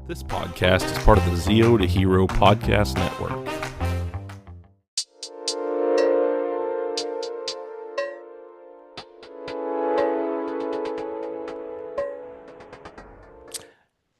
This podcast is part of the Zeo to Hero podcast network.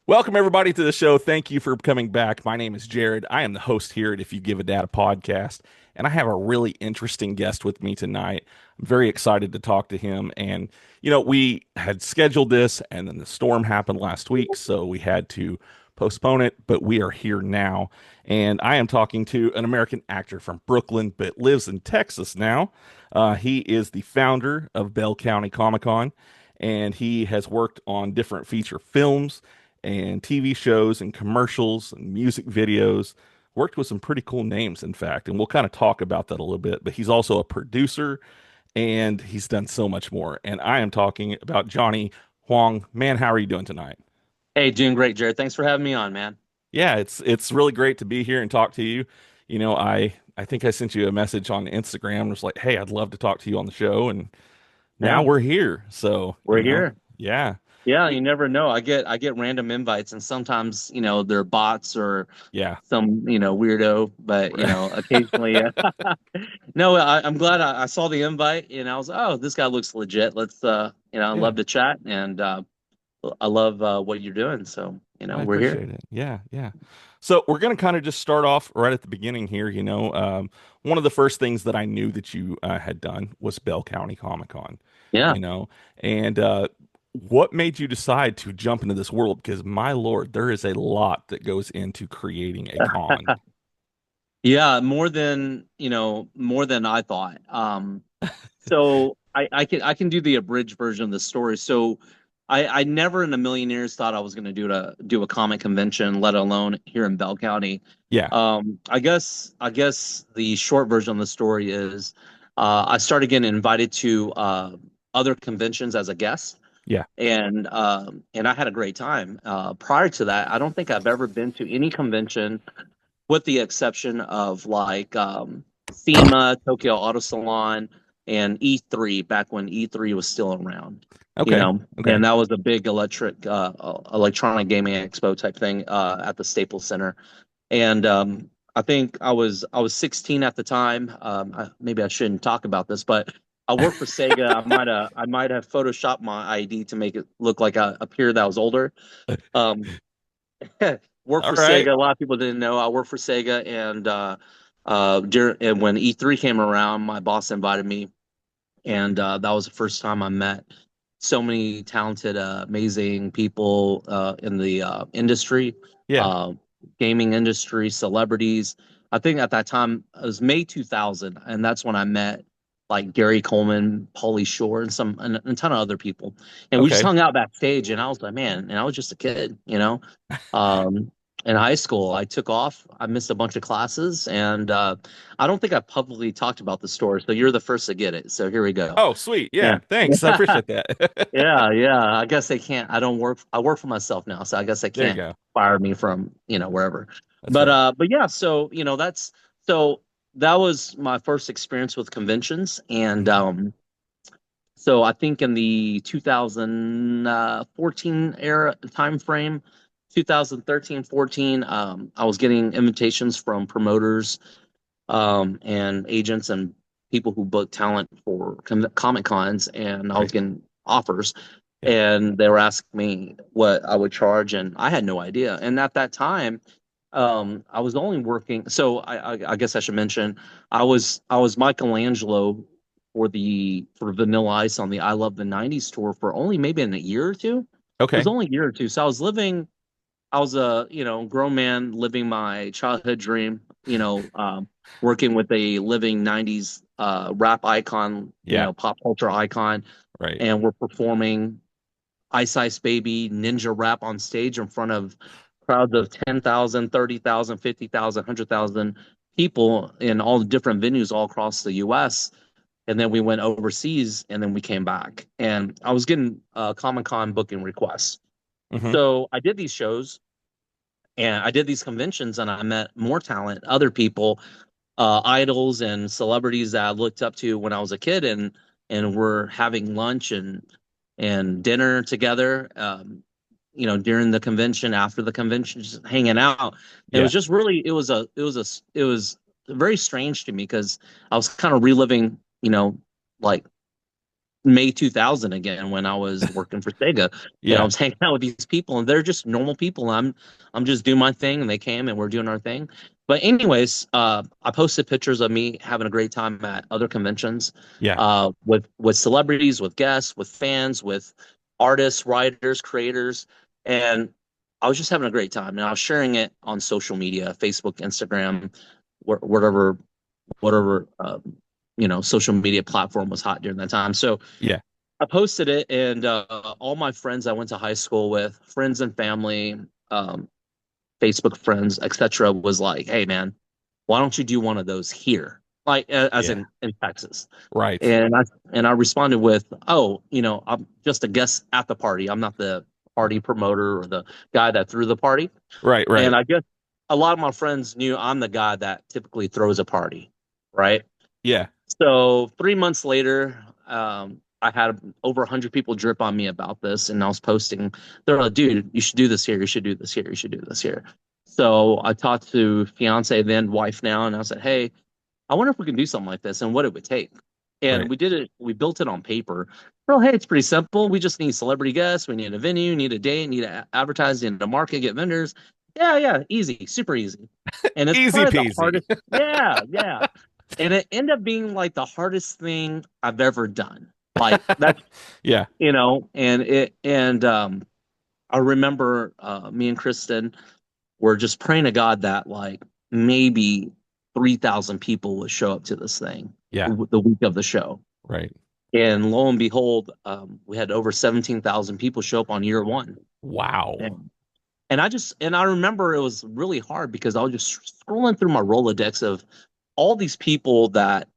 Welcome, everybody, to the show. Thank you for coming back. My name is Jared. I am the host here at If You Give a Dad a podcast, and I have a really interesting guest with me tonight. I'm very excited to talk to him. And, we had scheduled this, and then the storm happened last week, so we had to postpone it, but we are here now. And I am talking to an American actor from Brooklyn, but lives in Texas now. He is the founder of Bell County Comic Con, and he has worked on different feature films and TV shows and commercials and music videos. Worked with some pretty cool names, in fact, and we'll kind of talk about that a little bit. But he's also a producer, and he's done so much more. And I am talking about Johnny Huang. Man, how are you doing tonight? Hey, doing great, Jared. Thanks for having me on, man. Yeah, it's really great to be here and talk to you. I think I sent you a message on Instagram. It was like, hey, I'd love to talk to you on the show, and now Yeah, we're here. So, we're here. yeah, Yeah, you never know. I get random invites, and sometimes they're bots or yeah. some weirdo, but occasionally. No, I'm glad I saw the invite, and I was, oh, this guy looks legit. Let's I'd Yeah. love to chat, and I love what you're doing. So I we're here. appreciate it. Yeah, yeah. So we're going to kind of just start off right at the beginning here. One of the first things that I knew that you had done was Bell County Comic Con, Yeah. you know, and what made you decide to jump into this world? Because my Lord, there is a lot that goes into creating a con. Yeah, more than I thought. So I can do the abridged version of the story. So I never in a million years thought I was going to do a comic convention, let alone here in Bell County. Yeah, I guess the short version of the story is I started getting invited to other conventions as a guest, yeah. and I had a great time. Prior to that, I don't think I've ever been to any convention with the exception of like SEMA, Tokyo Auto Salon, and E3 back when E3 was still around. Okay, okay. And that was a big electronic gaming expo type thing at the Staples Center. And I think I was 16 at the time. Maybe I shouldn't talk about this, but I worked for Sega. I might have photoshopped my ID to make it look like I appear that I was older. Um, Worked All for right. Sega. A lot of people didn't know I worked for Sega, and when E3 came around, my boss invited me, and that was the first time I met so many talented, amazing people in the industry, Yeah. uh, gaming industry, celebrities. I think at that time it was May 2000, and that's when I met like Gary Coleman, Pauly Shore, and a ton of other people, and we just Okay. hung out backstage. And I was like, man, and I was just a kid. Um, in high school, I took off. I missed a bunch of classes, and I don't think I publicly talked about the story. So you're the first to get it. So here we go. Oh, sweet. Yeah. Yeah. Thanks. I appreciate that. Yeah, yeah. I guess they can't. I don't work. I work for myself now, so I guess they There you can't go. fire me from wherever. That's right. But yeah. So so that was my first experience with conventions, and Mhm. so I think in the 2014 era time frame, 2013, 14, I was getting invitations from promoters and agents and people who book talent for Comic Cons, and I was Right. getting offers, Yeah. and they were asking me what I would charge, and I had no idea. And at that time, I was only working. So I guess I should mention I was Michelangelo for Vanilla Ice on the I Love the '90s tour for only maybe in a year or two. It was Okay. only a year or two. So I was a grown man living my childhood dream. Working with a living '90s rap icon, Yeah. pop culture icon, Right. and we're performing Ice Ice Baby ninja rap on stage in front of crowds of 10,000, 30,000, 50,000, 100,000 people in all the different venues all across the US. And then we went overseas, and then we came back. And I was getting Comic Con booking requests. Hmm. So I did these shows and I did these conventions, and I met more talent, other people, idols and celebrities that I looked up to when I was a kid, and we're having lunch and dinner together. during the convention, after the convention, just hanging out. And it Yeah. was just really, it was very strange to me because I was kind of reliving, like May 2000 again when I was working for Sega, and I Yeah. was hanging out with these people, and they're just normal people. I'm just doing my thing, and they came, and we're doing our thing. But anyways, I posted pictures of me having a great time at other conventions, Yeah. with celebrities, with guests, with fans, with artists, writers, creators, and I was just having a great time, and I was sharing it on social media, Facebook, Instagram, whatever, social media platform was hot during that time. So Yeah. I posted it, and all my friends I went to high school with, friends and family, um, Facebook friends, etc., was like, "Hey, man, why don't you do one of those here?" Like, as Yeah. in Texas. Right. And I responded with, "Oh, I'm just a guest at the party. I'm not the party promoter or the guy that threw the party." Right. And Right. I guess a lot of my friends knew I'm the guy that typically throws a party, right? Yeah. So 3 months later, I had over 100 people drip on me about this, and I was posting. They're like, "Dude, you should do this here. You should do this here. You should do this here." So I talked to fiance, then wife now, and I said, "Hey, I wonder if we can do something like this and what it would take." And Right. we did it. We built it on paper. Well, hey, it's pretty simple. We just need celebrity guests. We need a venue, need a date, need to advertise, need a market, get vendors. Yeah, yeah, easy, super easy. And it's Easy probably the peasy. hardest. Yeah, yeah. And it ended up being like the hardest thing I've ever done. Like that's Yeah. and I remember me and Kristen were just praying to God that like maybe 3,000 people would show up to this thing Yeah. the week of the show. Right. And lo and behold, we had over 17,000 people show up on year one. Wow. And I remember it was really hard because I was just scrolling through my Rolodex of all these people that,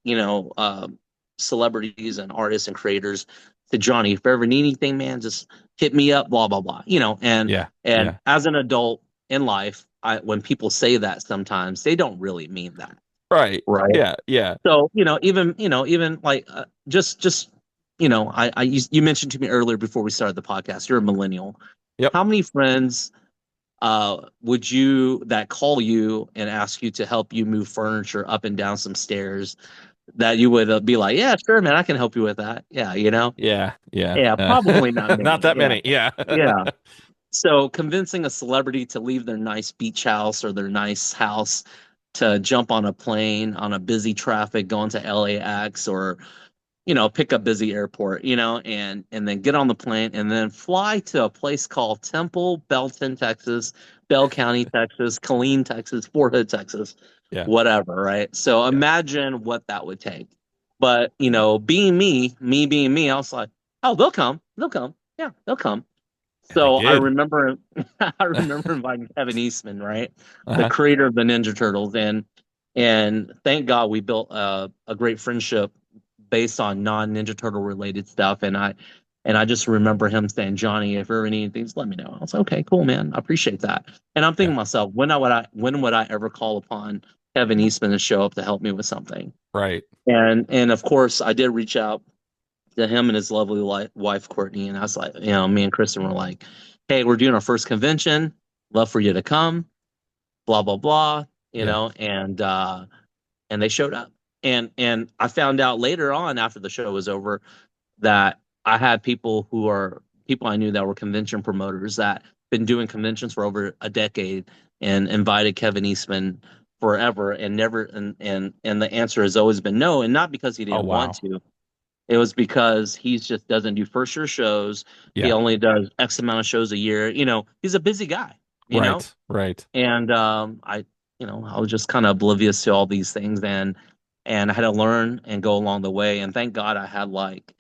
celebrities and artists and creators to Johnny, if you ever need anything, man, just hit me up, blah, blah, blah, and, Yeah. and Yeah. as an adult in life, when people say that sometimes they don't really mean that. Right. Right. Yeah. Yeah. So, even like, just, you mentioned to me earlier before we started the podcast, you're a millennial. Yep. How many friends would you that call you and ask you to help you move furniture up and down some stairs that you would be like, yeah, sure, man, I can help you with that. Yeah, Yeah. Yeah. yeah, probably not Not many. that Yeah, many. Yeah. yeah. So convincing a celebrity to leave their nice beach house or their nice house to jump on a plane on a busy traffic going to LAX or pick a busy airport, and then get on the plane and then fly to a place called Temple, Belton, Texas, Bell County, Texas, Killeen, Texas, Fort Hood, Texas, Yeah. whatever, right? So Yeah. imagine what that would take. But, being me being me, I was like, oh, they'll come. They'll come. Yeah, they'll come. And they So I did. remember I remember inviting Kevin Eastman, right? The Uh-huh. creator of the Ninja Turtles, and thank God we built a great friendship based on non-Ninja Turtle related stuff. And I just remember him saying, Johnny, if you ever need anything, just let me know. I was like, okay, cool, man. I appreciate that. And I'm thinking Yeah. to myself, when would I ever call upon Kevin Eastman to show up to help me with something? Right. And of course I did reach out to him and his lovely wife Courtney, and I was like, me and Kristen were like, hey, we're doing our first convention. Love for you to come, blah, blah, blah, Yeah. and they showed up. And I found out later on after the show was over that I had people I knew that were convention promoters that been doing conventions for over a decade and invited Kevin Eastman forever and never and the answer has always been no, and not because he Oh, didn't want wow. to. It was because he just doesn't do first year shows. He Yeah. only does X amount of shows a year. He's a busy guy, Right. Right. and I was just kind of oblivious to all these things, and I had to learn and go along the way. And thank God I had like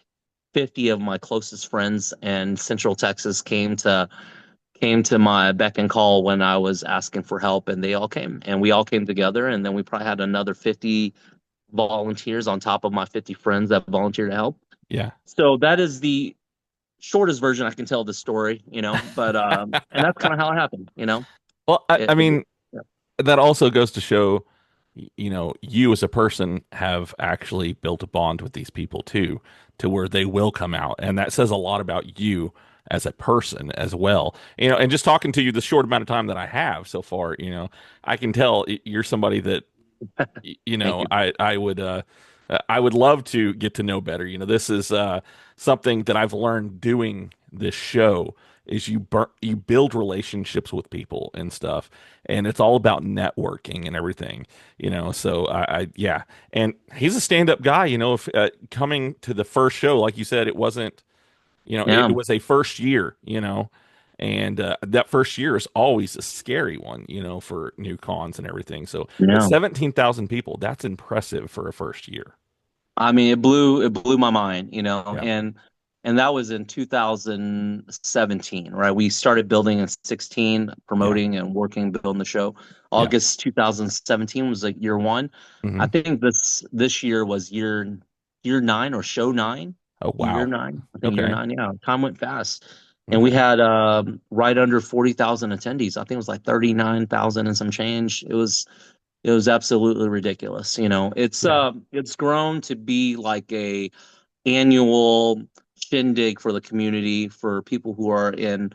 50 of my closest friends in Central Texas came to my beck and call when I was asking for help, and they all came, and we all came together, and then we probably had another 50 volunteers on top of my 50 friends that volunteered to help. Yeah. So that is the shortest version I can tell the story, but and that's kind of how it happened. Well, I It, it, mean, yeah. that also goes to show, you as a person have actually built a bond with these people too, to where they will come out. And that says a lot about you as a person as well. And just talking to you the short amount of time that I have so far, I can tell you're somebody that Thank you. I would love to get to know better. This is something that I've learned doing this show is you build relationships with people and stuff, and it's all about networking and everything. So yeah, and he's a stand-up guy. If coming to the first show, like you said, it wasn't. It Yeah, was a first year. And that first year is always a scary one, for new cons and everything. But yeah. 17,000 people, that's impressive for a first year. I mean, it blew my mind, Yeah. and that was in 2017, right? We started building in 16, Yeah. promoting and working, building the show. Yeah. August 2017 was like year one. I Hmm. think this year was year nine or show nine, Oh, year wow. nine. I think year Okay. nine. Yeah, time went fast, and we Okay. had right under 40,000 attendees. I think it was like 39,000 and some change. It was absolutely ridiculous. Yeah. It's grown to be like a annual shindig for the community for people who are in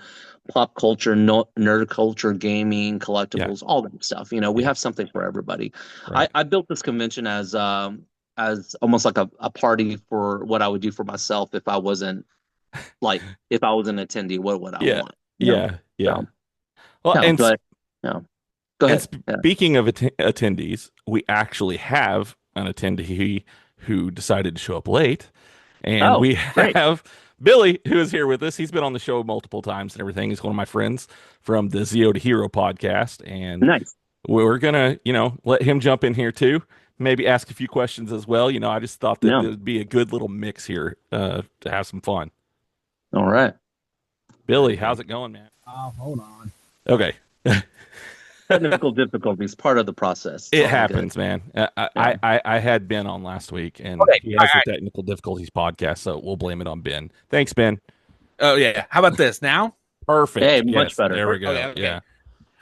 pop culture, nerd culture, gaming, Yeah. collectibles, all that stuff. We Yeah. have something for everybody. I, Right. I built this convention as almost like a party for what I would do for myself if I was an attendee, what would I Yeah. want? Yeah. Yeah. So Well, yeah, but yeah, go and ahead. Yeah. speaking of attendees, we actually have an attendee who decided to show up late. And Oh, we great. have Billy, who is here with us. He's been on the show multiple times and everything. He's one of my friends from the Zero to Hero podcast. And Nice. we're gonna, let him jump in here too. Maybe ask a few questions as well. I just thought that Yeah. it would be a good little mix here to have some fun. All right. Billy, how's it going, man? Hold on. Okay. Technical difficulties, part of the process. It's It all good. happens, man. Yeah. I had Ben on last week, and Okay. he All has the right. technical difficulties podcast, so we'll blame it on Ben. Thanks, Ben. Oh yeah. How about this now? Hey, Perfect. much Yes, better. there we Okay. go. Okay. Yeah.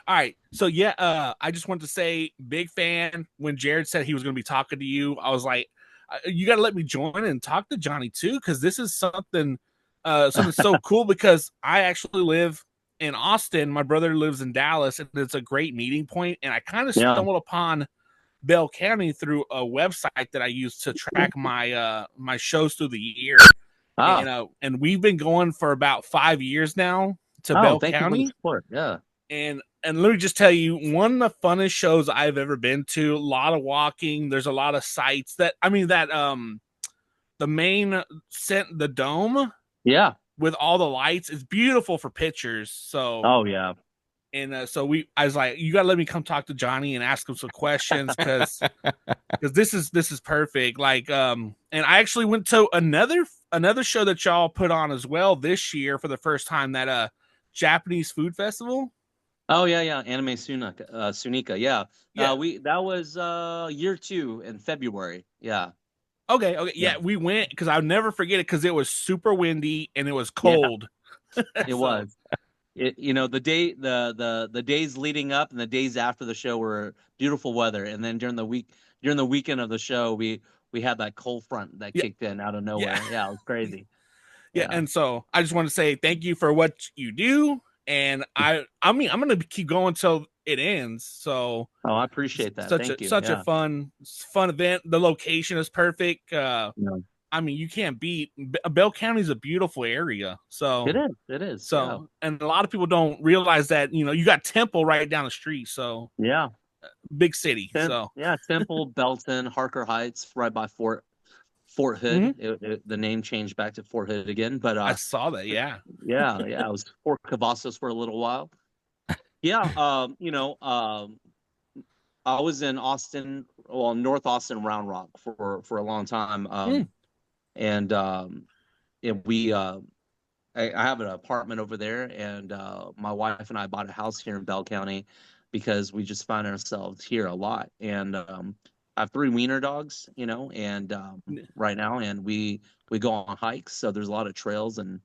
All right. So yeah. I just wanted to say, big fan. When Jared said he was going to be talking to you, I was like, you got to let me join and talk to Johnny too, because this is something so cool. Because I actually live in Austin. My brother lives in Dallas, and it's a great meeting point. And I kind of Yeah. stumbled upon Bell County through a website that I use to track my shows through the year. Ah. And we've been going for about 5 years now to Oh, Bell thank you for the County. support. Yeah. And let me just tell you, one of the funnest shows I've ever been to. A lot of walking. There's a lot of sites that the main the dome Yeah. with all the lights is beautiful for pictures. So Oh, yeah. I was like, you gotta let me come talk to Johnny and ask him some questions because this is perfect. And I actually went to another show that y'all put on as well this year for the first time, that Japanese food festival. Oh, yeah, yeah. Anime Sunika. Yeah. Yeah. That was year two in February. Yeah. Okay. Yeah. Yeah, we went because I'll never forget it because it was super windy and it was Yeah. cold. It So was. The days leading up and the days after the show were beautiful weather, and then during the weekend of the show, we had that cold front that yeah, kicked in out of yeah, nowhere. Yeah, it was crazy. yeah. Yeah. And so I just want to say thank you for what you do. And I mean, I'm gonna keep going till it ends. So Oh, I appreciate that. Thank you. such a Yeah. fun event. The location is perfect. Yeah. I mean, you can't beat Bell County is a beautiful area. It is. It is. Yeah. And a lot of people don't realize that, you got Temple right down the street. So Yeah. big city. So Yeah. Temple, Belton, Harker Heights, right by Fort Hood. mhm. The name changed back to Fort Hood again, but I saw that. Yeah. yeah, yeah, it was Fort Cavazos for a little while. Yeah. I was in Austin, well, North Austin, Round Rock for a long time. Mm. And we I have an apartment over there, and my wife and I bought a house here in Bell County because we just find ourselves here a lot. And I have three wiener dogs, and right now, and we go on hikes, so there's a lot of trails and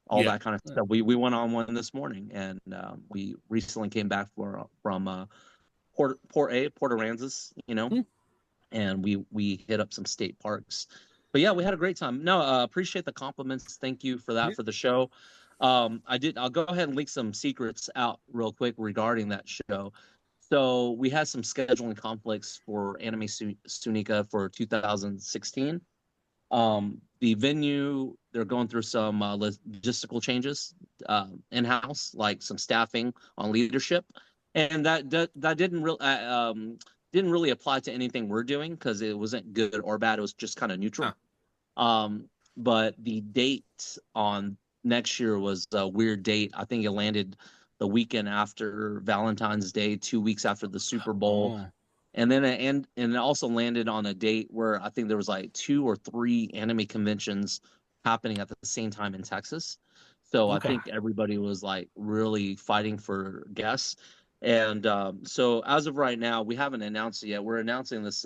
all Yeah. that kind of stuff. We went on one this morning, and we recently came back from Port Aransas, Mm. and we hit up some state parks. But yeah, we had a great time. No, appreciate the compliments. Thank you for that Yeah. for the show. I'll go ahead and leak some secrets out real quick regarding that show. So we had some scheduling conflicts for Anime Sunika for 2016. The venue, they're going through some logistical changes in-house, like some staffing on leadership, and that didn't really apply to anything we're doing because it wasn't good or bad. It was just kind of neutral. But the date on next year was a weird date. I think it landed the weekend after Valentine's Day, 2 weeks after the Super Bowl. Oh. And then it also landed on a date where I think there was like 2 or 3 anime conventions happening at the same time in Texas. So I think everybody was like really fighting for guests. And so as of right now, we haven't announced it yet. We're announcing this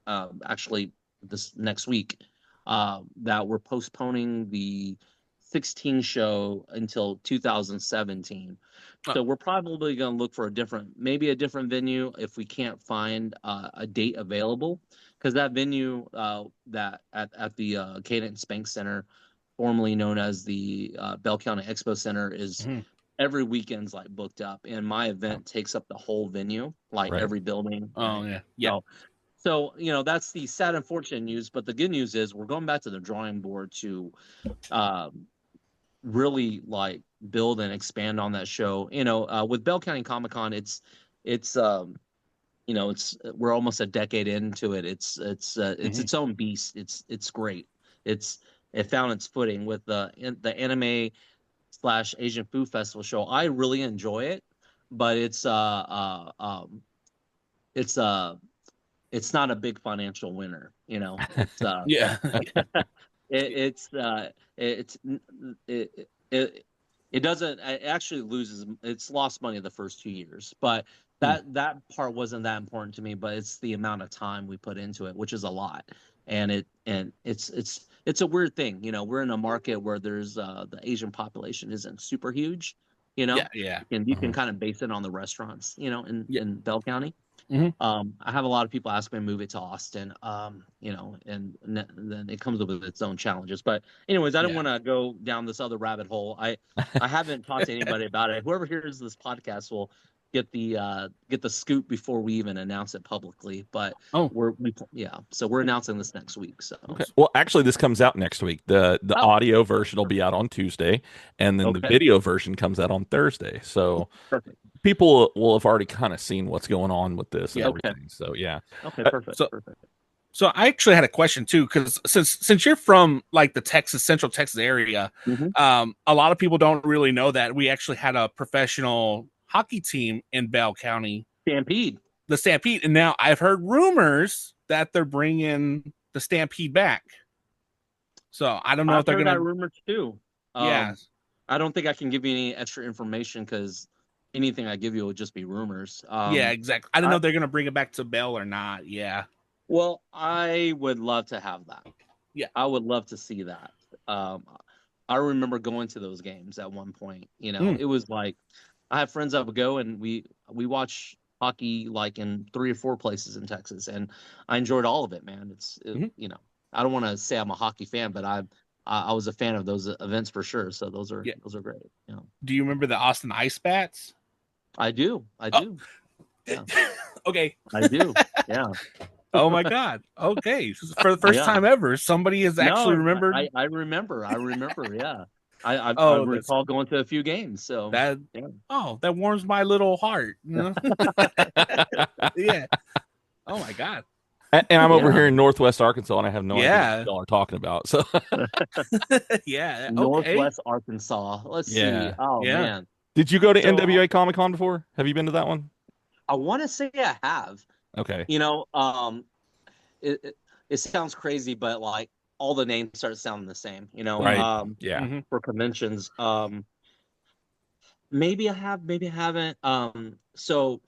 actually this next week that we're postponing the 16 show until 2017. So we're probably going to look for maybe a different venue if we can't find a date available, because that venue that at the Cadence Bank Center, formerly known as the Bell County Expo Center, is every weekend's like booked up, and my event takes up the whole venue, like every building. Oh yeah. So that's the sad, unfortunate news. But the good news is we're going back to the drawing board to really like build and expand on that show. With Bell County Comic Con, it's we're almost a decade into it. It's its own beast. It's great. It found its footing with the anime / Asian Food Festival show. I really enjoy it, but it's not a big financial winner. It's Yeah. it doesn't, it actually loses. It's lost money the first 2 years, but that part wasn't that important to me. But it's the amount of time we put into it, which is a lot. And it's a weird thing. We're in a market where there's the Asian population isn't super huge. Yeah. And you can kind of base it on the restaurants, in Bell County. Mm-hmm. I have a lot of people ask me to move it to Austin, and then it comes with its own challenges. But anyways, I don't want to go down this other rabbit hole. I haven't talked to anybody about it. Whoever hears this podcast will get the scoop before we even announce it publicly. But so we're announcing this next week. So okay. Well, actually, this comes out next week. The audio version will be out on Tuesday, and then the video version comes out on Thursday. So perfect. People will have already kind of seen what's going on with this and everything. So Okay, perfect. So I actually had a question too, because since you're from like the Central Texas area, a lot of people don't really know that we actually had a professional hockey team in Bell County, the Stampede, and now I've heard rumors that they're bringing the Stampede back. So I don't know if they're going to. That rumor too. I don't think I can give you any extra information because anything I give you would just be rumors. Yeah, exactly. I don't know if they're going to bring it back to Bell or not. Yeah. Well, I would love to have that. Yeah, I would love to see that. I remember going to those games at one point. It was like I have friends that would go, and we watch hockey like in 3 or 4 places in Texas, and I enjoyed all of it, man. I don't want to say I'm a hockey fan, but I was a fan of those events for sure. So those are great. Do you remember the Austin Ice Bats? I do. Yeah. Okay. I do. Yeah. Oh my God. Okay. For the first time ever, somebody has actually remembered. I remember. Yeah. I recall going to a few games. So that warms my little heart. Yeah. Oh my God. And I'm over here in Northwest Arkansas, and I have no idea what y'all are talking about. So yeah. Northwest Arkansas. Let's see. Oh man. Did you go to NWA Comic Con before? Have you been to that one? I want to say I have. Okay. It sounds crazy, but like all the names start sounding the same, Right. For conventions. Maybe I have, maybe I haven't. So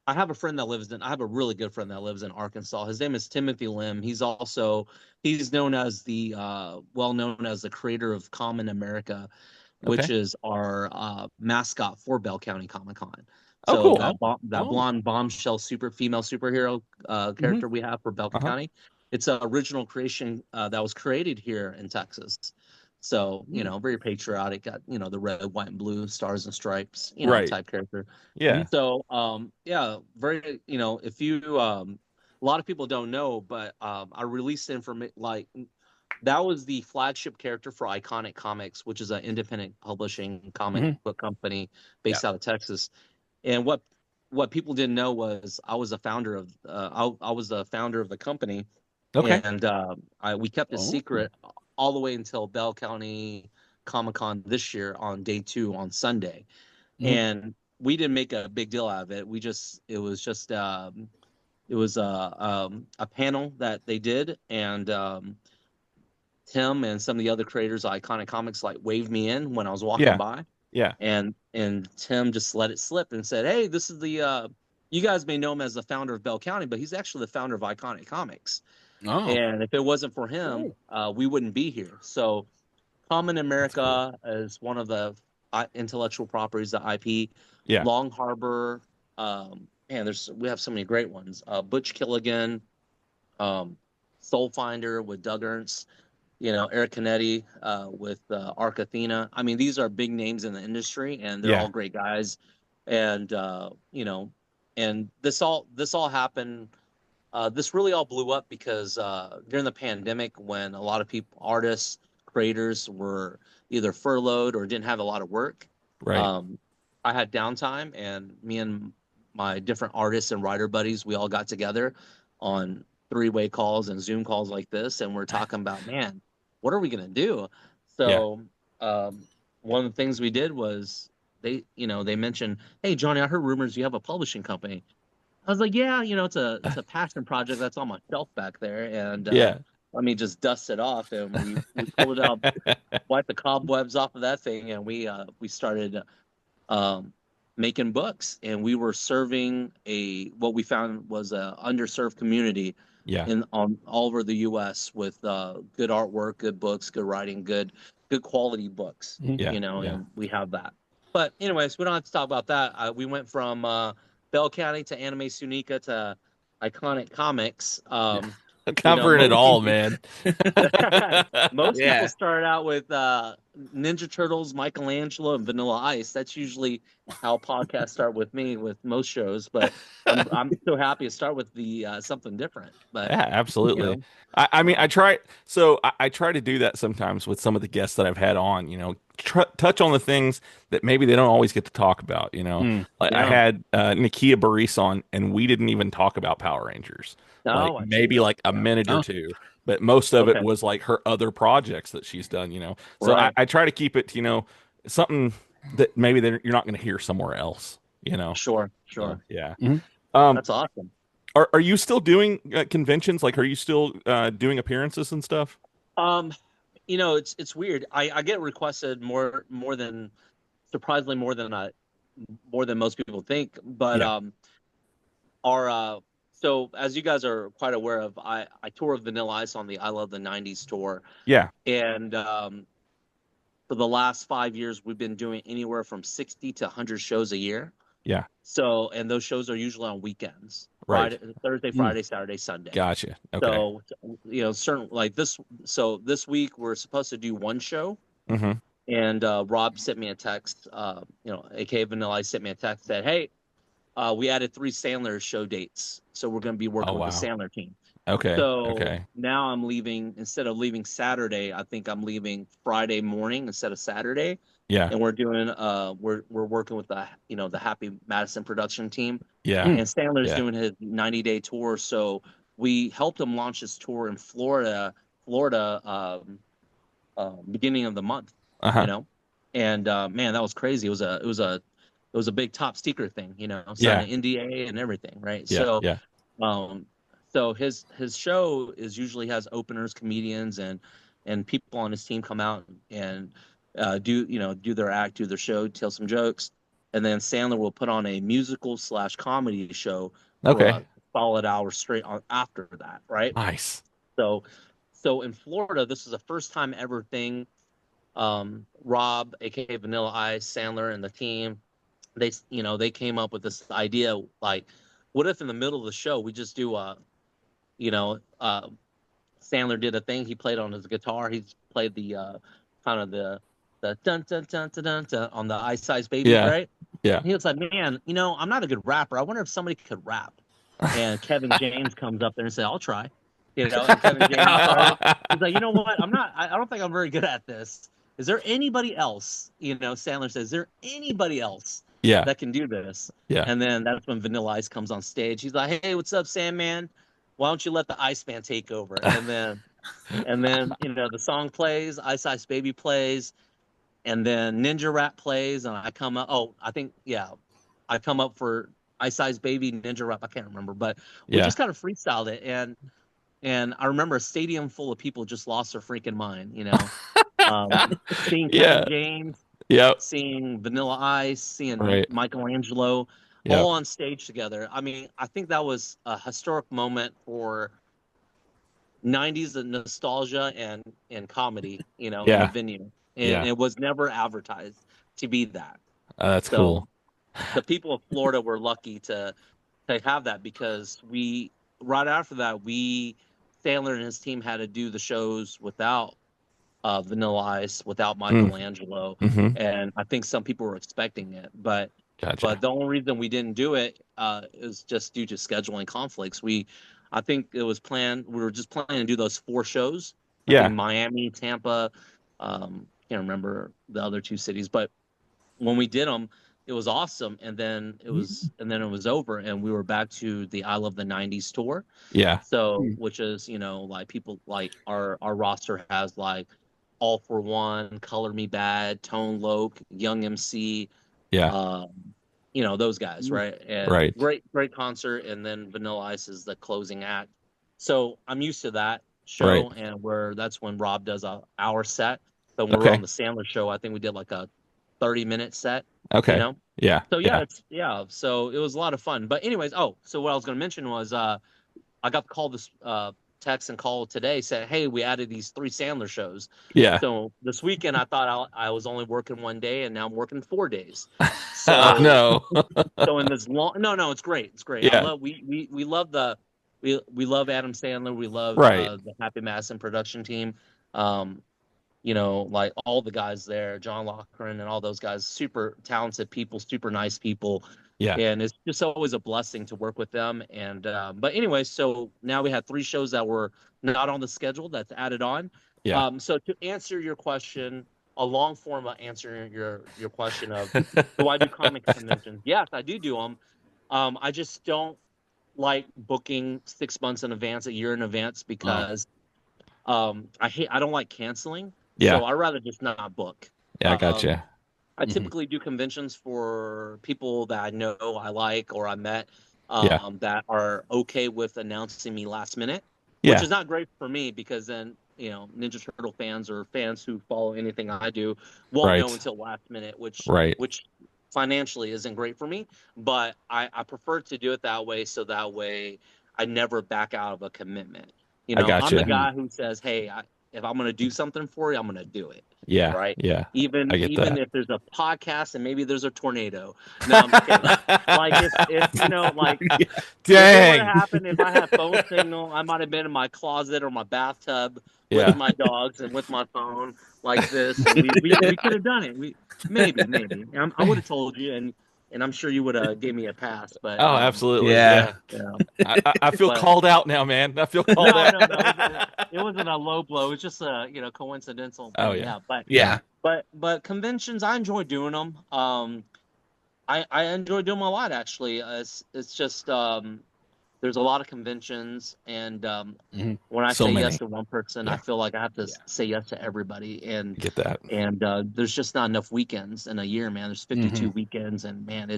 I have I have a really good friend that lives in Arkansas. His name is Timothy Lim. He's known as well-known as the creator of Common America, which is our mascot for Bell County Comic Con. So cool. that blonde bombshell female superhero character we have for Bell County, it's an original creation that was created here in Texas. So, very patriotic, got, the red, white, and blue, stars and stripes, Right. type character. Yeah. So, yeah, very, if you, a lot of people don't know, but I released information, like, that was the flagship character for Iconic Comics, which is an independent publishing comic book company based out of Texas. And what people didn't know was I was a founder of, I was the founder of the company, Okay. and we kept it secret all the way until Bell County Comic Con this year on day 2 on Sunday, and we didn't make a big deal out of it. It was just a panel that they did, and Tim and some of the other creators of Iconic Comics like waved me in when I was walking Yeah. by, Yeah. and Tim just let it slip and said, "Hey, this is the you guys may know him as the founder of Bell County, but he's actually the founder of Iconic Comics." Oh. And if it wasn't for him, we wouldn't be here. So, Common America is one of the intellectual properties, the IP. Yeah. Long Harbor, man, we have so many great ones. Butch Killigan, Soul Finder with Doug Ernst, Eric Canetti with Arc Athena. I mean, these are big names in the industry, and they're Yeah. all great guys. And and this all happened. This really all blew up because during the pandemic, when a lot of people, artists, creators, were either furloughed or didn't have a lot of work, Right. I had downtime, and me and my different artists and writer buddies, we all got together on three-way calls and Zoom calls like this, and we're talking about, man, what are we gonna do? Yeah. So one of the things we did was they mentioned, "Hey, Johnny, I heard rumors you have a publishing company." I was like, "Yeah, it's a passion project that's on my shelf back there, and Yeah. let me just dust it off." And we pulled it out, wiped the cobwebs off of that thing, and we started um, making books, and we were serving what we found was a underserved community Yeah. on all over the U.S. with good artwork, good books, good writing, good quality books, Yeah. Yeah. and we have that. But anyways, we don't have to talk about that. We went from Bell County to Anime Sunica to Iconic Comics. Covering it Most all, people man. most people Yeah. start out with Ninja Turtles, Michelangelo, and Vanilla Ice. That's usually how podcasts start with me with most shows. But I'm so happy to start with the something different. But Yeah, you absolutely. know, I mean, I try to do that sometimes with some of the guests that I've had on, touch on the things that maybe they don't always get to talk about, Like I yeah. had Nakia Baris on, and we didn't even talk about Power Rangers. Like Oh, I see. maybe like a minute or Oh. two, but most of it Okay. was like her other projects that she's done. So Right. I try to keep it, something that maybe you're not going to hear somewhere else. Sure. So, yeah. Mhm. Um, That's awesome. are you still doing conventions? Like, are you still doing appearances and stuff? Um, it's weird. I get requested more than surprisingly more than most people think. But Yeah, our so as you guys are quite aware of, I tour with Vanilla Ice on the I Love the '90s tour, yeah, and for the last 5 years, we've been doing anywhere from 60 to 100 shows a year. yeah. So, and those shows are usually on weekends, Right. Thursday, Friday, Saturday, Sunday. Gotcha. Okay. So, certain like this. So this week we're supposed to do one show, Mm-hmm. and Rob sent me a text. AKA Vanilla Ice sent me a text, said, "Hey, we added 3 Sandler show dates, so we're going to be Oh working with the wow. Sandler team." Okay. So Okay. now I'm leaving. Instead of leaving Saturday, I think I'm leaving Friday morning instead of Saturday, Yeah. and we're doing we're working with the Happy Madison production team, Yeah. and Sandler's Yeah. doing his 90-day tour. So we helped him launch his tour in Florida, beginning of the month, you Uh-huh. know, and man, that was crazy. It was a big top secret thing, signed Yeah. an NDA and everything, right? Yeah. So Yeah. um, so his show is usually has openers, comedians, and people on his team come out and do their act, do their show, tell some jokes, and then Sandler will put on a musical / comedy show for Okay. a solid hour straight on after that, right? Nice. So in Florida, this is a first time ever thing. Rob, aka Vanilla Ice, Sandler, and the team, they came up with this idea, like, what if in the middle of the show we just do you know, uh, Sandler did a thing. He played on his guitar. He's played the kind of the dun dun dun dun dun, dun on the Ice Ice Baby, Yeah. right? Yeah. And he was like, man, I'm not a good rapper. I wonder if somebody could rap. And Kevin James comes up there and said, I'll try. And Kevin James started. He's like, you know what? I don't think I'm very good at this. Is there anybody else? Sandler says, is there anybody else Yeah. that can do this? Yeah. And then that's when Vanilla Ice comes on stage. He's like, hey, what's up, Sandman? Why don't you let the Iceman take over? And then the song plays, Ice Ice Baby plays, and then Ninja Rap plays, and I come up. Oh, I think I come up for Ice Ice Baby, Ninja Rap. I can't remember, but we Yeah. just kind of freestyled it, and I remember a stadium full of people just lost their freaking mind. Seeing Yeah. Kevin James, Yep. seeing Vanilla Ice, seeing Right. Michelangelo, Yep. all on stage together. I mean, I think that was a historic moment for 90s nostalgia and comedy, in a Yeah. venue. And Yeah. it was never advertised to be that. That's So cool. the people of Florida were lucky to have that, because right after that, Sandler and his team had to do the shows without Vanilla Ice, without Michelangelo. Mm-hmm. And I think some people were expecting it, but Gotcha. the only reason we didn't do it is just due to scheduling conflicts. I think it was planned. We were just planning to do those 4 shows. I Yeah. think Miami, Tampa, can't remember the other 2 cities, but when we did them, it was awesome. And then it was over, and we were back to the I Love the '90s tour. Yeah. So, which is, like people like our roster has like All for One, Color Me Bad, Tone Loc, Young MC, Yeah. those guys, right? And Right. great concert. And then Vanilla Ice is the closing act. So I'm used to that Right. show, and that's when Rob does a hour set. But when we were Okay. on the Sandler show, I think we did like a 30-minute set, Okay. Yeah. So Yeah. so it was a lot of fun. But anyways, so what I was going to mention was I got the call this text and call today saying, hey, we added these 3 Sandler shows. Yeah. So this weekend I thought I was only working 1 day, and now I'm working 4 days. Oh, So no. so in this long no, it's great. It's great. I Yeah. love we love we love Adam Sandler. We love Right. the Happy Madison production team. Um, like all the guys there, John Lochran and all those guys, super talented people, super nice people. Yeah. And it's just always a blessing to work with them. And but anyway, so now we had 3 shows that were not on the schedule that's added on. Yeah. So to answer your question, a long form of answering your question of do I do comic conventions? Yes, I do them. I just don't like booking 6 months in advance, a year in advance, because I don't like canceling. Yeah. So I'd rather just not book. Yeah. I gotcha. I typically do conventions for people that I know, I like, or I met, Yeah. that are okay with announcing me last minute, Yeah. which is not great for me, because then, Ninja Turtle fans or fans who follow anything I do won't Right. know until last minute, which Right. financially isn't great for me. But I prefer to do it that way, so that way I never back out of a commitment. I I'm gotcha. the guy who says, hey, if I'm going to do something for you, I'm going to do it. Yeah. Right. Yeah. Even I get that. if there's a podcast and maybe there's a tornado. No, I'm kidding. Like if like Dang. if it would have happened, if I had phone signal, I might have been in my closet or my bathtub Yeah. with my dogs and with my phone like this. And we could have done it. Maybe. I would have told you, and I'm sure you would have gave me a pass. But Oh, absolutely. Yeah. I feel But- called out now, man. I feel called out. No. It wasn't a low blow. It was just a coincidental thing. Oh, yeah. Yeah. Yeah. But conventions, I enjoy doing them. I enjoy doing them a lot, actually. It's just there's a lot of conventions, and when I So say many. yes to one person, Yeah. I feel like I have to say yes to everybody. And Get that. there's just not enough weekends in a year, man. There's 52 weekends, and man,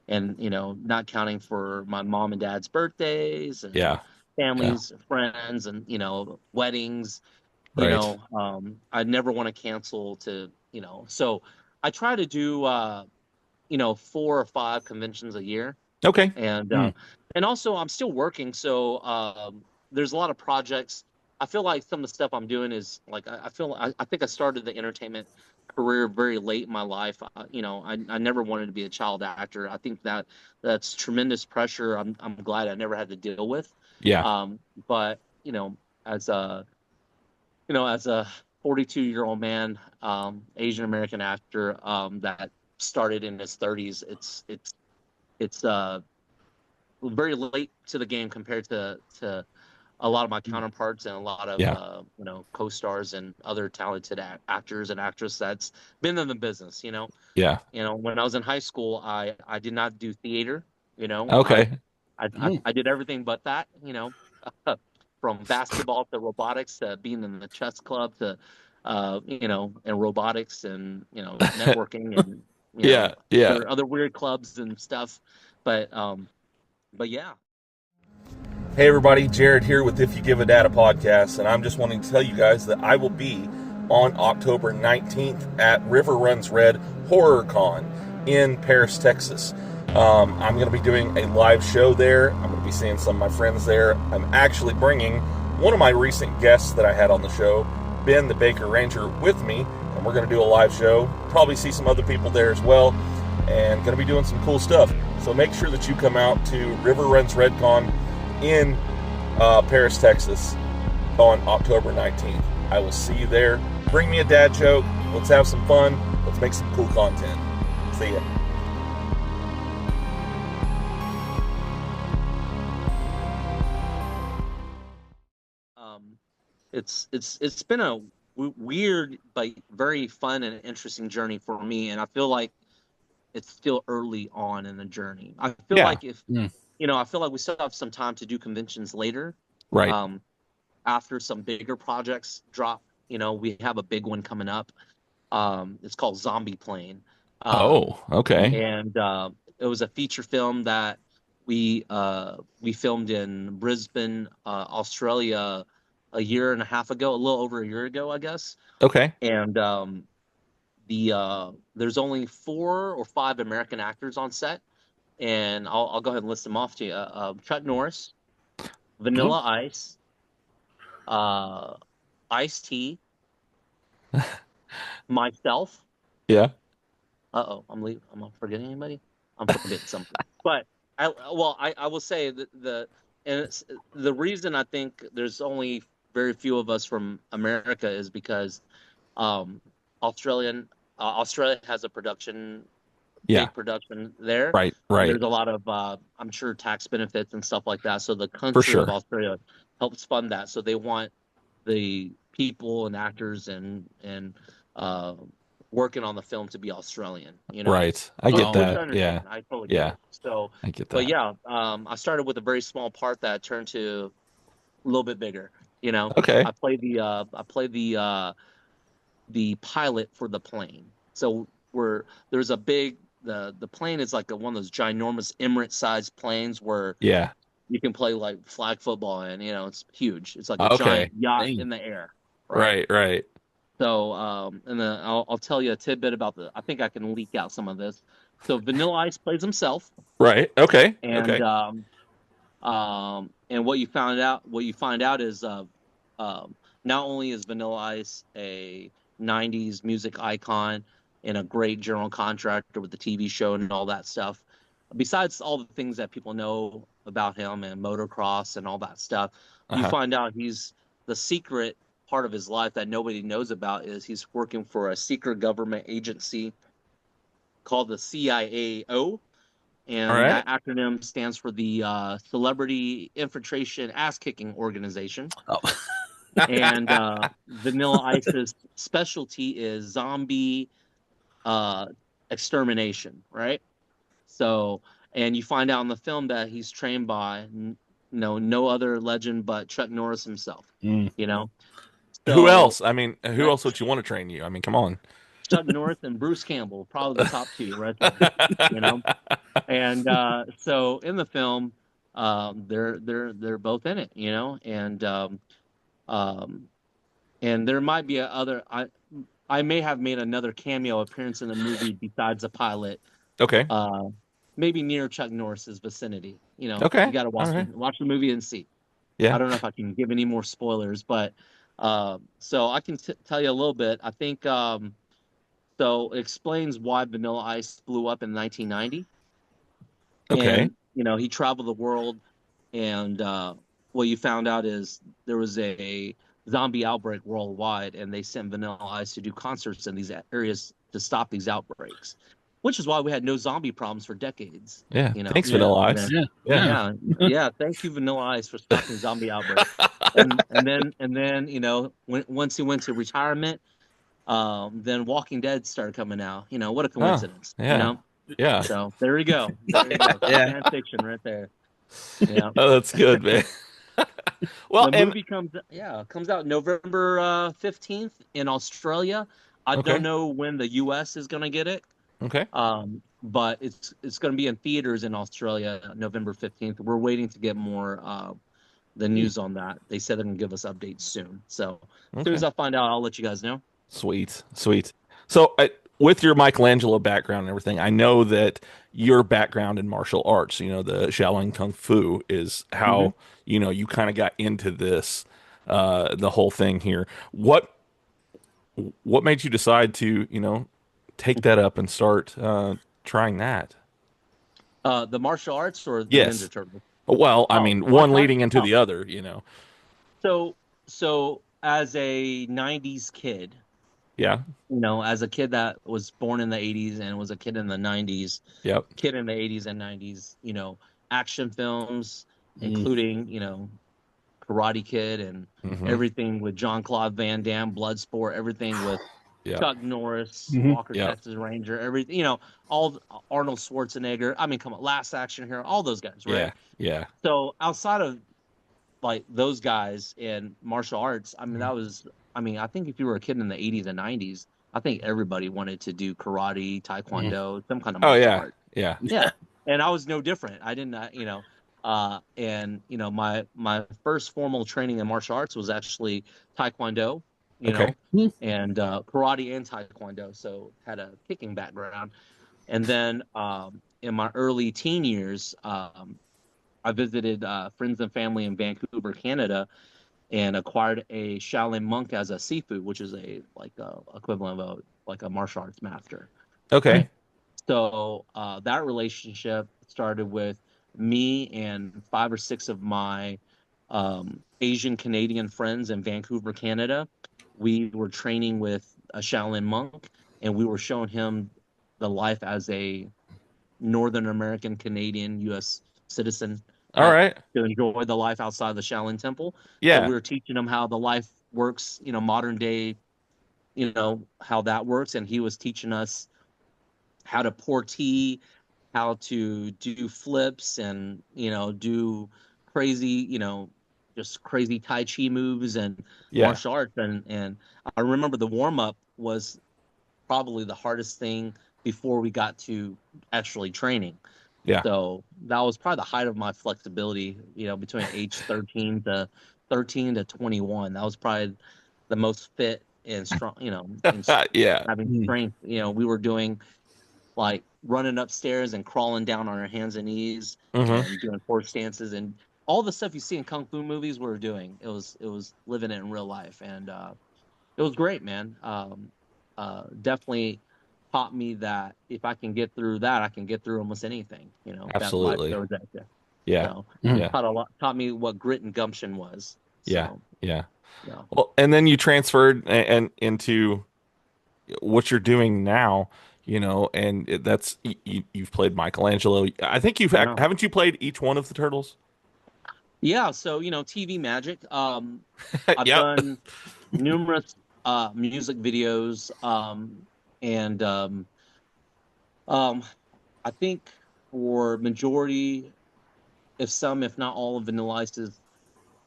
not counting for my mom and dad's birthdays and Yeah. families, friends, and weddings. Right. I never want to cancel so I try to do 4 or 5 conventions a year. Okay. And also I'm still working, so there's a lot of projects. I feel like some of the stuff I'm doing is like I think I started the entertainment career very late in my life. I never wanted to be a child actor. I think that's tremendous pressure. I'm glad I never had to deal with. Yeah. But as a 42-year-old man, Asian American actor, that started in his 30s. It's very late to the game compared to a lot of my counterparts and a lot of Yeah. co-stars and other talented actors and actresses that's been in the business. Yeah. When I was in high school, I did not do theater. You know, I Okay. I did everything but that. From basketball to robotics to being in the chess club to and robotics and networking and Yeah. Yeah. other weird clubs and stuff. But yeah. Hey everybody, Jared here with If You Give a Data podcast, and I'm just wanting to tell you guys that I will be on October 19th at River Runs Red Horror Con in Paris, Texas. I'm going to be doing a live show there. I'm going to be seeing some of my friends there. I'm actually bringing one of my recent guests that I had on the show, Ben the Baker Ranger, with me, and we're going to do a live show. Probably see some other people there as well, and going to be doing some cool stuff. So make sure that you come out to River Runs Red Con in Paris, Texas on October 19th. I will see you there. Bring me a dad joke. Let's have some fun. Let's make some cool content. See ya. It's been a weird but very fun and interesting journey for me, and I feel like it's still early on in the journey. I feel Yeah. like I feel like we still have some time to do conventions later. Right. After some bigger projects drop. We have a big one coming up. It's called Zombie Plane. Okay. And it was a feature film that we filmed in Brisbane, Australia, a year and a half ago, a little over a year ago, I guess. Okay. And there's only 4 or 5 American actors on set, and I'll go ahead and list them off to you. Chuck Norris, Vanilla Ice, Ice-T, myself. Yeah. I'm forgetting anybody. I'm forgetting something. But I will say that the reason I think there's only very few of us from America is because Australia has a Yeah. big production there. Right. There's a lot of I'm sure tax benefits and stuff like that. So the For country of sure. Australia helps fund that. So they want the people and actors and uh, working on the film to be Australian. Right. I get Which I that. understand. Yeah. I totally get Yeah. it. So, I get but that. yeah, I started with a very small part that turned to a little bit bigger. Okay. I played the pilot for the plane. So there's a big the plane is like one of those ginormous Emirates-sized planes where Yeah. you can play like flag football, and it's huge. It's like a Okay. giant yacht Dang. in the air, right? Right. So, and then I'll tell you a tidbit about I think I can leak out some of this. So Vanilla Ice plays himself, Right. Okay. and what you find out is not only is Vanilla Ice a '90s music icon and a great general contractor with the TV show and all that stuff, besides all the things that people know about him and motocross and all that stuff, you Uh-huh. find out the secret part of his life that nobody knows about is he's working for a secret government agency called the CIAO, All and right. that acronym stands for the Celebrity Infiltration Ass Kicking Organization. Oh. And Vanilla Ice's specialty is zombie extermination, right? So, and you find out in the film that he's trained by no other legend but Chuck Norris himself. Mm. Who So else? I mean, who else would you want to train you? I mean, come on. Chuck Norris and Bruce Campbell, probably the top 2 right there. And so in the film, they're both in it, um, and there might be I may have made another cameo appearance in the movie besides the pilot, Okay. maybe near Chuck Norris's vicinity. You Okay. got to All right. watch the movie and see. Yeah. I don't know if I can give any more spoilers, but so I can tell you a little bit. I think so. It explains why Vanilla Ice blew up in 1990. Okay. And he traveled the world, and what you found out is there was zombie outbreak worldwide, and they sent Vanilla Ice to do concerts in these areas to stop these outbreaks, which is why we had no zombie problems for decades. Yeah. You know, Thanks, Yeah. Vanilla and Ice. then Yeah. Yeah. Yeah. yeah. Thank you, Vanilla Ice, for stopping zombie outbreaks. And then you know, once he went to retirement, then Walking Dead started coming out. You know, what a Oh, coincidence. You yeah. know, Yeah. so there we go. There you go. Yeah. Fan fiction right there. Yeah. Oh, that's good, man. Well, The and movie comes out November 15th in Australia. I don't okay. know when the US is going to get it. Okay. But it's going to be in theaters in Australia November 15th. We're waiting to get more the news on that. They said they're going to give us updates soon. So as soon as Okay. I find out, I'll let you guys know. Sweet. Sweet. So, with your Michelangelo background and everything, I know that your background in martial arts, the Shaolin Kung Fu is how, you kind of got into this, the whole thing here. What made you decide to, take that up and start trying that? The martial arts or the Yes. Ninja Turtles? Well, I Oh, mean, one martial arts? leading into Oh. the other, So as a 90s kid, Yeah. as a kid that was born in the 80s and was a kid in the 90s, Yep. kid in the 80s and 90s, action films, Mm. including, Karate Kid and Hmm. everything with Jean-Claude Van Damme, Bloodsport, everything with Yeah. Chuck Norris, Mhm. Walker, Yeah. Texas Ranger, everything, all Arnold Schwarzenegger. I mean, come on, Last Action Hero, all those guys, right? Yeah. Yeah. So outside of like those guys in martial arts, I mean, I think if you were a kid in the 80s and 90s, I think everybody wanted to do karate, taekwondo, some kind of Oh, martial yeah. art. Yeah. Yeah. And I was no different. I didn't, my first formal training in martial arts was actually taekwondo, Okay. and karate and taekwondo. So had a kicking background. And then in my early teen years, I visited friends and family in Vancouver, Canada, and acquired a Shaolin monk as a sifu, which is a equivalent of like a martial arts master, Okay. right? So that relationship started with me and 5 or 6 of my Asian Canadian friends in Vancouver, Canada. We were training with a Shaolin monk, and we were showing him the life as a Northern American Canadian U.S. citizen, All right? right. To enjoy the life outside the Shaolin Temple. So Yeah. we were teaching him how the life works, modern day, how that works, and he was teaching us how to pour tea, how to do flips, and do crazy, just crazy Tai Chi moves and Yeah. martial arts. And I remember the warm up was probably the hardest thing before we got to actually training. Yeah. So that was probably the height of my flexibility, between age 13 to 21. That was probably the most fit and strong, and Yeah. having strength. We were doing like running upstairs and crawling down on our hands and knees Hmm. and doing horse stances and all the stuff you see in kung fu movies we were doing. It was living it in real life, and it was great, man. Definitely taught me that if I can get through that, I can get through almost anything, that life Absolutely. throws at you. Yeah. So Yeah. taught me what grit and gumption was. Yeah. So Yeah. yeah. Well, and then you transferred and into what you're doing now, and that's you've played Michelangelo. I think Yeah. haven't you played each one of the turtles? Yeah, so TV magic. I've Yep. done numerous music videos, and um, I think for majority, if not all of Vanilla Ice's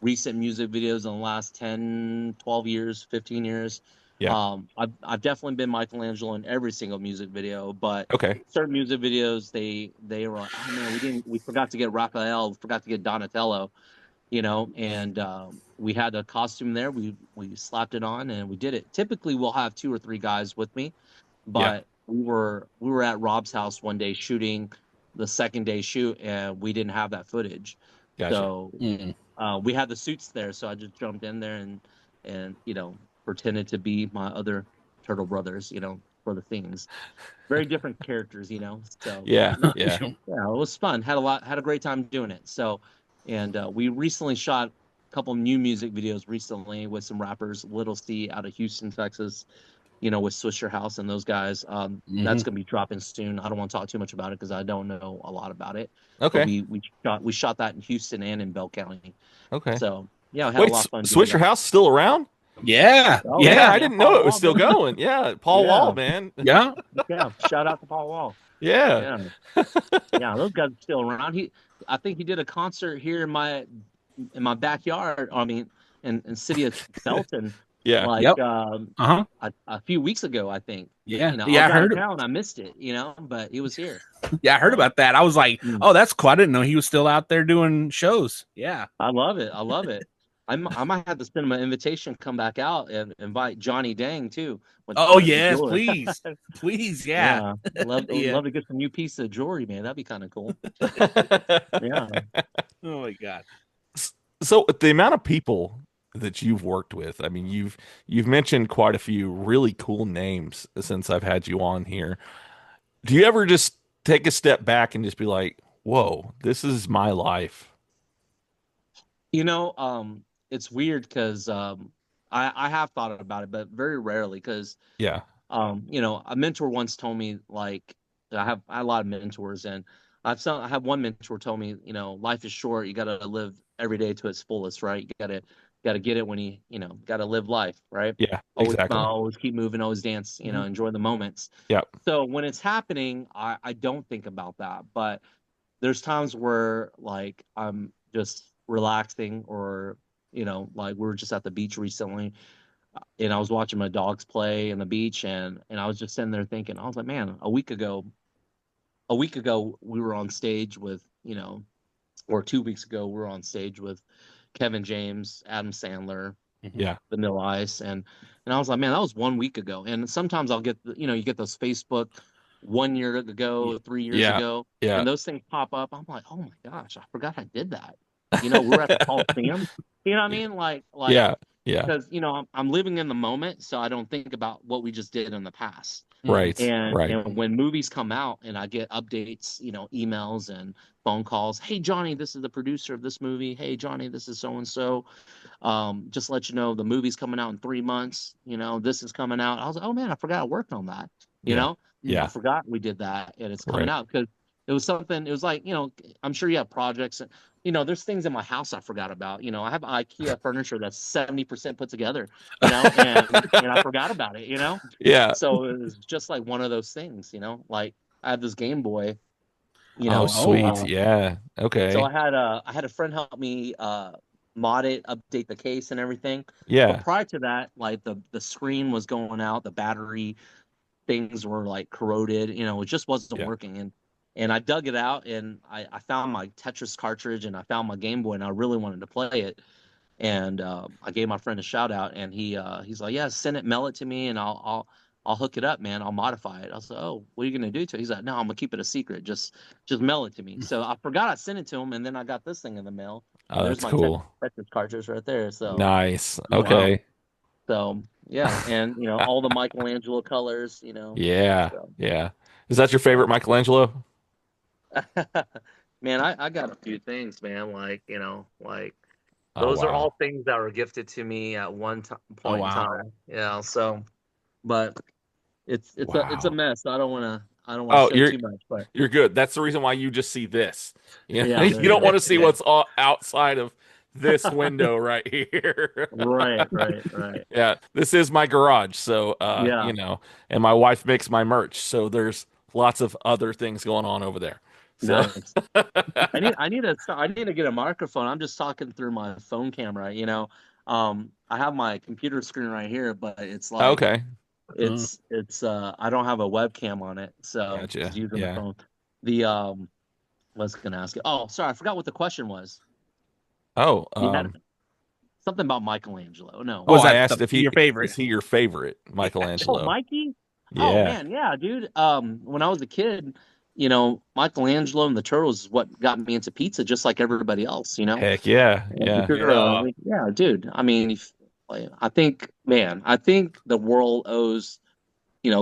recent music videos in the last 10, 12 years, 15 years. Yeah. I've definitely been Michelangelo in every single music video, but Okay. certain music videos they were like, oh man, we forgot to get Raphael, forgot to get Donatello, and we had a costume there. We slapped it on and we did it. Typically we'll have 2 or 3 guys with me, Yeah. but we were at Rob's house one day shooting the second day shoot, and we didn't have that footage. Gotcha. So we had the suits there, so I just jumped in there and pretended to be my other turtle brothers, for the things. Very different characters, So Yeah. no, Yeah. yeah, it was fun. Had a great time doing it. So, and we recently shot couple new music videos recently with some rappers, Little C out of Houston, Texas, with Swisher House and those guys. That's gonna be dropping soon. I don't want to talk too much about it because I don't know a lot about it. But Okay. we shot that in Houston and in Bell County. Okay. So yeah, I had a Wait, lot of fun doing Swisher that. House still around? Yeah. Oh Yeah, I man, didn't know Paul it was Wall, still man. going. Yeah, Paul Yeah, Wall, man. Yeah. yeah. Shout out to Paul Wall. Yeah. Yeah, yeah. Those guys are still around. I think he did a concert here in my backyard. I mean, in city of Belton, Yeah. like Yep. Uh-huh. a few weeks ago, I think. Yeah. I Yeah, was I out of heard. town. I missed it, but he was here. Yeah, I heard So, about that. I was like, mm, oh, that's cool. I didn't know he was still out there doing shows. Yeah. I love it. I love it. I might have to send him an invitation, come back out and invite Johnny Dang too. Oh The yes, jeweler. please. Please, yeah. Yeah, love Yeah. love to get some new piece of jewelry, man. That'd be kind of cool. Yeah. Oh my god. So the amount of people that you've worked with, I mean, you've mentioned quite a few really cool names since I've had you on here. Do you ever just take a step back and just be like, "Whoa, this is my life"? It's weird because I have thought about it, but very rarely because Yeah. a mentor once told me like I have a lot of mentors and I have one mentor told me, life is short, you gotta live every day to its fullest, right? You gotta get it when gotta live life, right? Yeah, Always exactly. smile, always keep moving, always dance, enjoy the moments. Yeah. So when it's happening, I don't think about that. But there's times where like I'm just relaxing or like we were just at the beach recently and I was watching my dogs play in the beach and I was just sitting there thinking, I was like, man, a week ago we were on stage with, or 2 weeks ago we were on stage with Kevin James, Adam Sandler, Yeah. Vanilla Ice, and I was like, man, that was 1 week ago. And sometimes I'll get you get those Facebook 1 year ago, 3 years Yeah. ago, Yeah. and those things pop up. I'm like, oh my gosh, I forgot I did that. We're at the Coliseum. You know what I mean? Like Yeah. Yeah. because I'm living in the moment, so I don't think about what we just did in the past. Right. And Right. when movies come out and I get updates, emails and phone calls, hey Johnny, this is the producer of this movie. Hey Johnny, this is so and so. Just let you know the movie's coming out in 3 months. This is coming out. I was like, oh man, I forgot I worked on that. Yeah. I Yeah. forgot we did that, and it's coming Right. out because it was something. It was like I'm sure you have projects. There's things in my house I forgot about. I have IKEA furniture that's 70% put together. And I forgot about it. Yeah. So it was just like one of those things. Like I have this Game Boy. Oh, sweet. wow. Yeah. So Okay. I had a friend help me mod it, update the case and everything. But Yeah. prior to that, like the screen was going out, the battery things were like corroded, it just wasn't Yeah. working. And I dug it out and I found my Tetris cartridge and I found my Game Boy and I really wanted to play it. And I gave my friend a shout out and he's like, yeah, send it, mail it to me and I'll hook it up, man. I'll modify it. I was like, oh, what are you gonna do to it? He's like, no, I'm gonna keep it a secret. Just mail it to me. So I forgot I sent it to him, and then I got this thing in the mail. Oh, There's that's my cool. Tetris cartridge right there. So Nice. wow. Okay. So yeah, and all the Michelangelo colors, Yeah. So Yeah. Is that your favorite Michelangelo? man, I got a few things, man. Like Oh, those are wow. all things that were gifted to me at one Oh point in wow. time. Yeah. So, but it's a Wow. mess. I don't want to Oh, show too much, but you're good. That's the reason why you just see this. yeah, You there you don't want go. to see Yeah. what's all outside of this window right here. Right, right. Yeah, this is my garage. So, Yeah. and my wife makes my merch. So there's lots of other things going on over there. So, Nice. I need to get a microphone. I'm just talking through my phone camera. I have my computer screen right here, but it's like okay. it's I don't have a webcam on it, so Gotcha. just using the Yeah. phone. The was gonna ask you. Oh, sorry, I forgot what the question was. Oh, You had something about Michelangelo. No. Was I that asked if your favorite? is he your favorite Oh, Michelangelo? Mikey? Oh Yeah. man, yeah, dude. When I was a kid, Michelangelo and the Turtles is what got me into pizza, just like everybody else. Heck yeah. Yeah, Yeah. yeah, dude. I mean, like, I think the world owes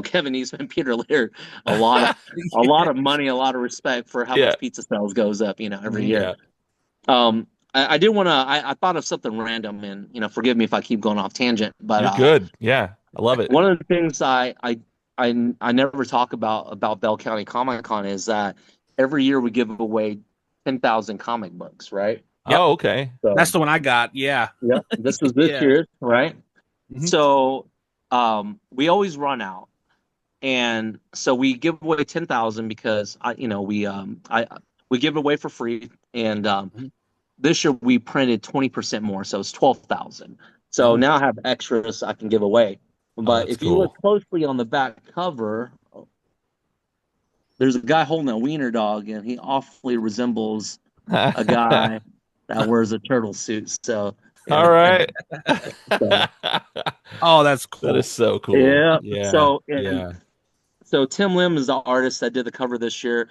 Kevin Eastman, Peter Laird, a lot of money, a lot of respect for how Yeah. much pizza sales goes up, every year. Yeah. I did want to. I thought of something random, and forgive me if I keep going off tangent. But You're good. Yeah, I love it. one of the things I never talk about Bell County Comic Con is that every year we give away 10,000 comic books, right? Yep. Oh, okay. So That's the one I got. Yeah. yeah, this was this Yeah. year, right? Mhm. So we always run out, and so we give away 10,000 because we give it away for free, and Mhm. this year we printed 20% more, so it's 12,000. So Oh. now I have extras I can give away. Oh, But that's if you look cool. closely on the back cover, there's a guy holding a wiener dog, and he awfully resembles a guy that wears a turtle suit. So All yeah, right. so, Oh, that's That is cool. so cool. yeah. Yeah. So and Yeah. so Tim Lim is the artist that did the cover this year,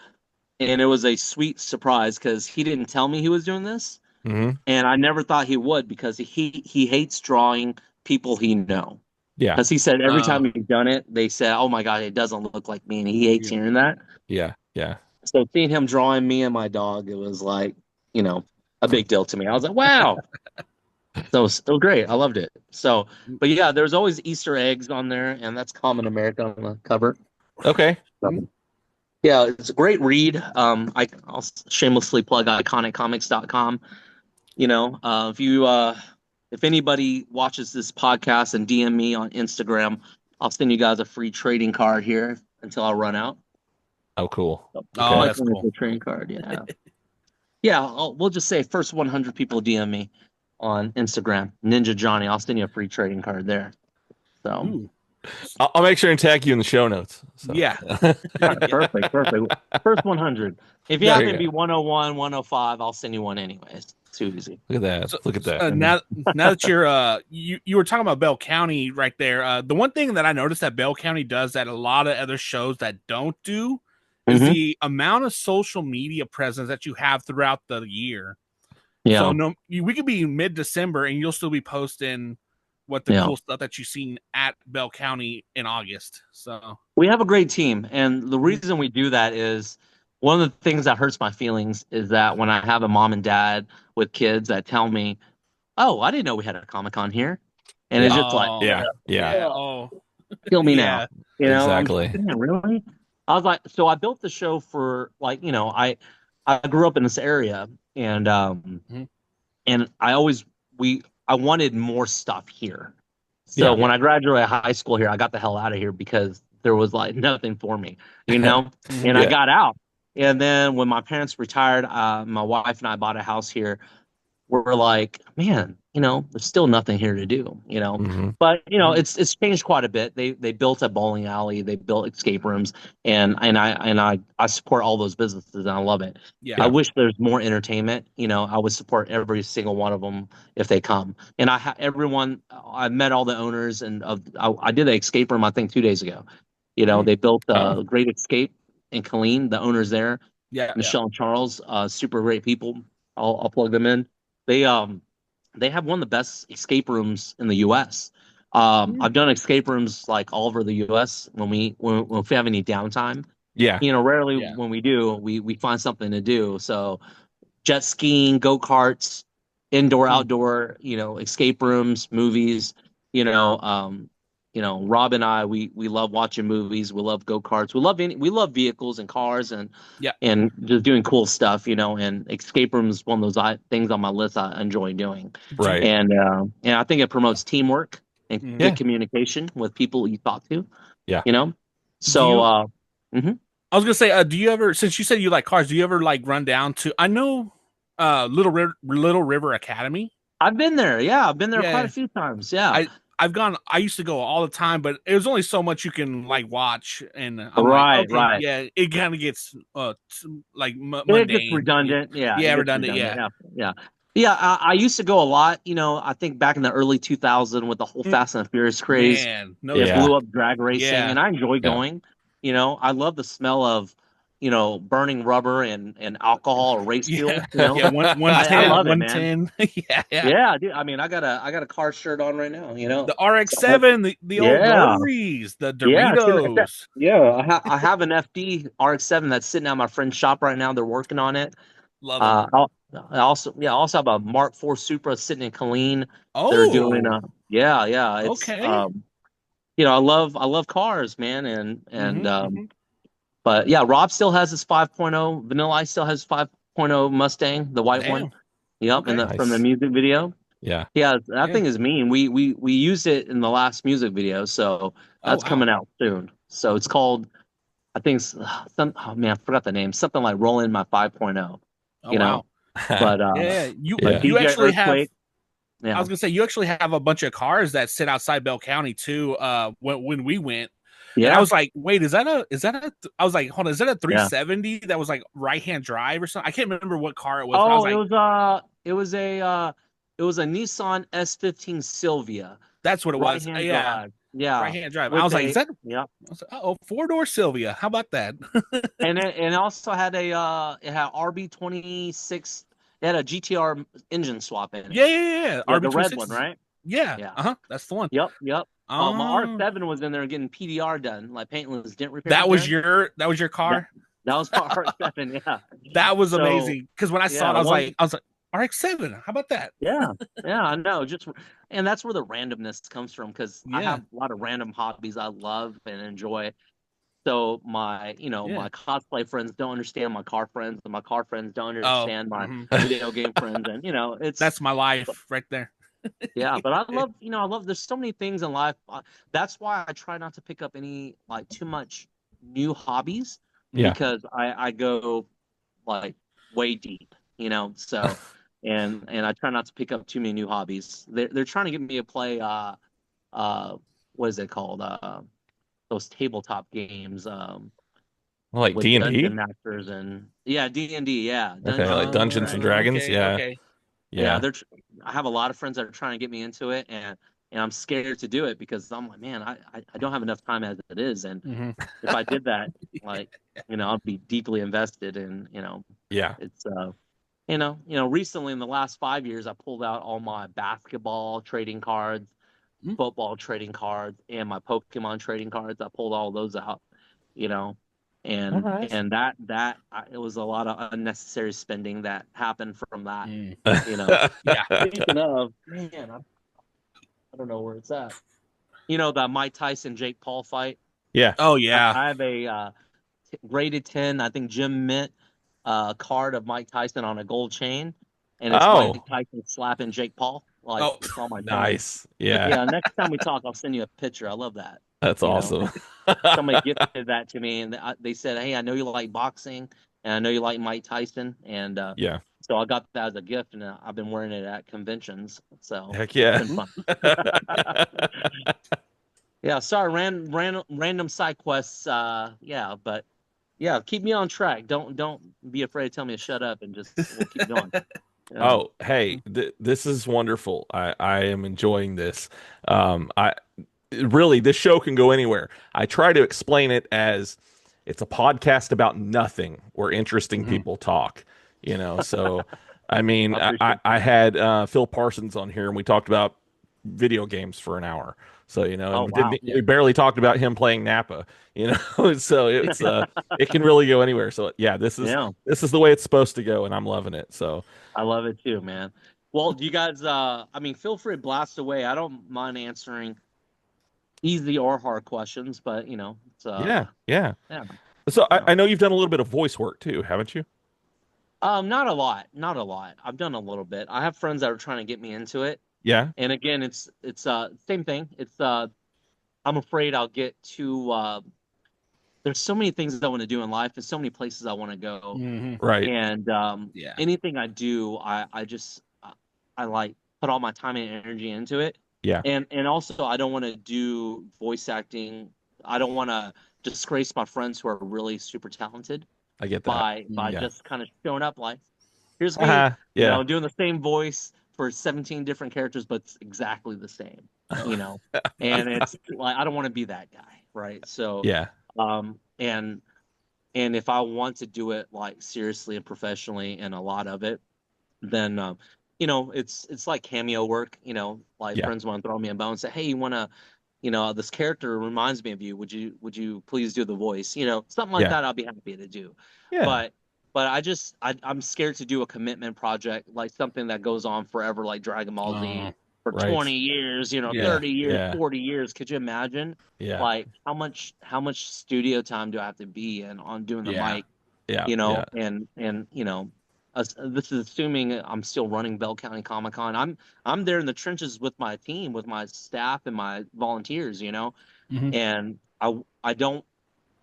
and it was a sweet surprise because he didn't tell me he was doing this, Hmm. and I never thought he would because he hates drawing people he know. Yeah. Because he said every Uh, time he's done it, they said, "Oh my God, it doesn't look like me," and he hates yeah. hearing that. Yeah. Yeah. So seeing him drawing me and my dog, it was like, you know, a big deal to me. I was like, "Wow!" So it was great. I loved it. So, but yeah, there's always Easter eggs on there, and that's common America on the cover. Okay. So, Mhm. yeah, it's a great read. I'll shamelessly plug iconiccomics.com. If anybody watches this podcast and DM me on Instagram, I'll send you guys a free trading card here until I run out. Oh, cool. So, Oh, Okay. that's cool. a trading card, yeah. Yeah, we'll just say first 100 people DM me on Instagram, Ninja Johnny. I'll send you a free trading card there. So, Ooh. I'll make sure and tag you in the show notes. So Yeah. perfect, perfect. First 100. If you No, there happen you to be go. 101, 105, I'll send you one anyways. Too easy. Look at that. so, Look at that. now that you're you were talking about Bell County right there. The one thing that I noticed that Bell County does that a lot of other shows that don't do is Hmm. the amount of social media presence that you have throughout the year. So Yeah, we could be mid-December and you'll still be posting what the yeah. cool stuff that you've seen at Bell County in August. So We have a great team, and the Mhm. reason we do that is one of the things that hurts my feelings is that when I have a mom and dad with kids that tell me, "Oh, I didn't know we had a Comic Con here," and it's Yeah. just like, oh Yeah. Yeah. yeah, "Ugh, oh kill me now." yeah, I'm just like, Exactly. "Man, really?" I was like, so I built the show for like, I grew up in this area, and Mhm. I always we I wanted more stuff here. So Yeah. when Yeah. I graduated high school here, I got the hell out of here because there was like nothing for me, you know? And Mhm. I Yeah. got out. And then when my parents retired, my wife and I bought a house here. We're like, man, there's still nothing here to do. Hmm. But Mhm. it's changed quite a bit. They built a bowling alley, they built escape rooms, and I support all those businesses and I love it. I Yeah. Yeah. wish there's more entertainment. I would support every single one of them if they come. And everyone, I met all the owners, and I did the escape room I think 2 days ago. Mm. They built Oh. a great escape in Colleen. The owners there, Yeah. Yeah. Michelle and Charles, super great people. I'll plug them in. They have one of the best escape rooms in the U.S. Mm. I've done escape rooms like all over the U.S. When we have any downtime. Yeah. Rarely Yeah. when we do, we find something to do. So jet skiing, go karts, indoor, Mm. outdoor, escape rooms, movies. You know, Rob and I, we love watching movies. We love go karts. We love vehicles and cars Yeah. and just doing cool stuff. And escape rooms is one of those things on my list I enjoy doing. Do you, Right. And I think it promotes teamwork and mhm. good Yeah. communication with people you talk to. Yeah. You know, Do so you mhm. I was gonna say, do you ever, since you said you like cars, do you ever like run down to? I know, Little River Academy. I've been there. Yeah, I've been there quite a Yeah, few times. Yeah. I've gone. I used to go all the time, but it was only so much you can like watch, and I'm like, Right, okay, right. yeah, it kind of gets like It gets mundane. Yeah, redundant. Yeah, it yeah, gets redundant. redundant. Yeah, Yeah, yeah, yeah. I used to go a lot. I think back in the early 2000s with the whole Mm, Fast and Furious craze, man, no it Yeah. blew joke. up drag racing, Yeah, and I enjoy Yeah. going. I love the smell of burning rubber and alcohol or race yeah, fuel. You know, yeah. One I ten, love it, one man. ten. Yeah, yeah. Yeah, dude. I mean, I got a car shirt on right now. The RX-7, the old Yeah, rotaries, the yeah. Doritos. Yeah, I have an FD RX-7 that's sitting at my friend's shop right now. They're working on it. Love them. I also have a Mark IV Supra sitting in Killeen. They're doing Oh, yeah, it's okay. I love cars, man, and Hmm. but yeah, Rob still has his 5.0. Vanilla Ice still has 5.0 Mustang, the white one. Damn. Yep, and Okay. from the Nice. music video. Yeah. Yeah, that Yeah. thing is mean. We used it in the last music video, so Oh that's wow. coming out soon. So it's called, I think it's oh man, I forgot the name. Something like Rolling My 5.0, Oh you know. wow. But Yeah. You but Yeah. you DJ actually have. Earthquake, I yeah. was gonna say you actually have a bunch of cars that sit outside Bell County too. When we went, and I Yeah, was like, wait, I was like, hold on, is that a yeah. 370 that was like right hand drive or something? I can't remember what car it was, but I was Oh, like, it was a Nissan S15 Sylvia, that's what it was. right-hand Yeah, drive. right Yeah, hand drive. I with was like, is a that? yeah. I was like, oh, 4-door Sylvia. How about that? And it also had it had RB26. It had a GTR engine swap in it. Yeah, yeah, yeah, yeah. Yeah, RB the twenty red one, six. right? Yeah, Yeah. that's the one. Yep, yep. My Oh, R7 was in there getting PDR done, like paintless dent repair that was done. your That car. that was my R7, yeah. That was So amazing because when I saw yeah, it, one I was like, RX-7. How about that? yeah, yeah, I know. And that's where the randomness comes from because I have Yeah, a lot of random hobbies I love and enjoy. So yeah. my cosplay friends don't understand my car friends, and my car friends don't Oh, understand my mhm. video game friends, and it's That's my life right there. yeah. But I love. There's so many things in life. That's why I try not to pick up any like too much new hobbies Yeah. because I go like way deep, So and I try not to pick up too many new hobbies. They're trying to get me to play uh what is it called those tabletop games Like with Dungeon D&D? Masters and yeah, D&D, yeah, Okay, like Dungeons and Dungeons and Oh, Dragons. Dragons? okay, Yeah. okay. Yeah, Yeah. I have a lot of friends that are trying to get me into it, and I'm scared to do it because I'm like, man, I don't have enough time as it is, and Hmm. if I did that, like, I'd be deeply invested in, Yeah. it's recently in the last 5 years, I pulled out all my basketball trading cards, football trading cards, and my Pokemon trading cards. I pulled all those out, you know, All and right. and it was a lot of unnecessary spending that happened from that, Mm. you know. Yeah. Speaking of, man, I don't know where it's at. The Mike Tyson Jake Paul fight. Yeah. Oh yeah. I have a graded 10, I think Jim Mint card of Mike Tyson on a gold chain, and it's Mike Oh, Tyson slapping Jake Paul. Like Oh it's on my chain. nice. Yeah. Yeah, next time we talk, I'll send you a picture. I love that. That's You know, awesome. somebody gifted that to me, and they said, "Hey, I know you like boxing, and I know you like Mike Tyson, and Yeah. so I got that as a gift, and I've been wearing it at conventions. So Heck it's yeah. been fun. Yeah, sorry, random side quests. Yeah, but yeah, keep me on track. Don't be afraid to tell me to shut up, and just we'll keep going. Yeah. Oh, hey, this is wonderful. I am enjoying this. I really, this show can go anywhere. I try to explain it as it's a podcast about nothing where interesting Mhm. people talk, So, I mean, I I, appreciate I had Phil Parsons on here and we talked about video games for an hour. So, and Oh we wow. didn't, we barely talked about him playing Napa, So it can really go anywhere. So, yeah, Yeah, this is the way it's supposed to go and I'm loving it. So, I love it too, man. Well, do you guys? I mean, feel free to blast away. I don't mind answering easy or hard questions, but it's yeah, yeah. yeah, So yeah. I know you've done a little bit of voice work too, haven't you? Not a lot, not a lot. I've done a little bit. I have friends that are trying to get me into it, Yeah. and again, it's same thing. I'm afraid I'll get too. There's so many things I want to do in life. There's so many places I want to go, Mhm. Right. and Yeah. anything I do, I just I like put all my time and energy into it, Yeah. and also I don't want to do voice acting. I don't want to disgrace my friends who are really super talented I get that. by Mm. Yeah. just kind of showing up like, here's me, Yeah. doing the same voice for 17 different characters, but it's exactly the same, and it's like I don't want to be that guy, right? So, Yeah. and if I want to do it like seriously and professionally and a lot of it, then it's like cameo work. Like Yeah. friends want to throw me a bone and say, hey, you want to, this character reminds me of you. Would you please do the voice? Something like Yeah. that. I'll be happy to do. Yeah. But but I'm scared to do a commitment project, like something that goes on forever, like Dragon Ball Z for Right. 20 years, Yeah. 30 years, Yeah. 40 years. Could you imagine? Yeah. Like how much studio time do I have to be in on doing the Yeah. mic, Yeah. Yeah. and this is assuming I'm still running Bell County Comic Con. I'm there in the trenches with my team, with my staff and my volunteers, Mhm. and I don't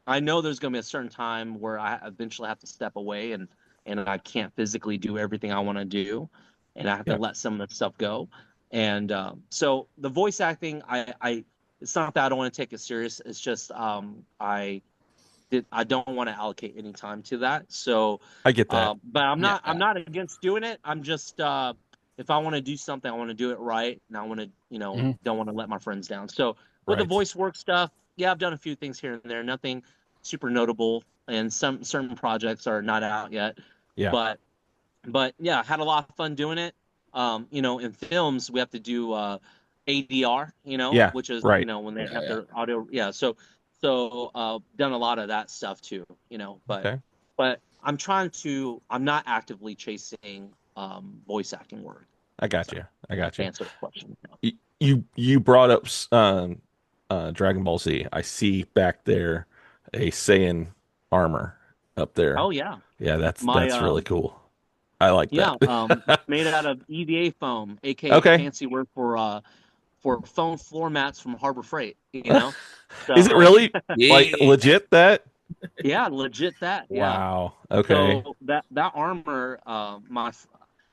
I know there's going to be a certain time where I eventually have to step away, and I can't physically do everything I want to do, and I have to Yeah. let some of the stuff go. And so the voice acting, I it's not that I don't want to take it serious. It's just I don't want to allocate any time to that. So, I get that. but Yeah. I'm not against doing it. I'm just if I want to do something, I want to do it right, and I want to Mhm. don't want to let my friends down. So with the Right. voice work stuff, yeah, I've done a few things here and there, nothing super notable, and some certain projects are not out yet, Yeah. but yeah, had a lot of fun doing it. In films we have to do ADR, Yeah. which is Right. when they have Yeah. their audio. Yeah, so done a lot of that stuff too. But Okay. I'm not actively chasing voice acting work. I got So you. I got to you. answer the question. You brought up Dragon Ball Z. I see back there a Saiyan armor up there. Oh yeah, Yeah, my that's really cool. I like yeah, that. it's made out of EVA foam, aka Okay. fancy word for foam floor mats from Harbor Freight. Is it So really like Yeah. legit that? yeah, legit that. Yeah. Wow. Okay. So that armor, I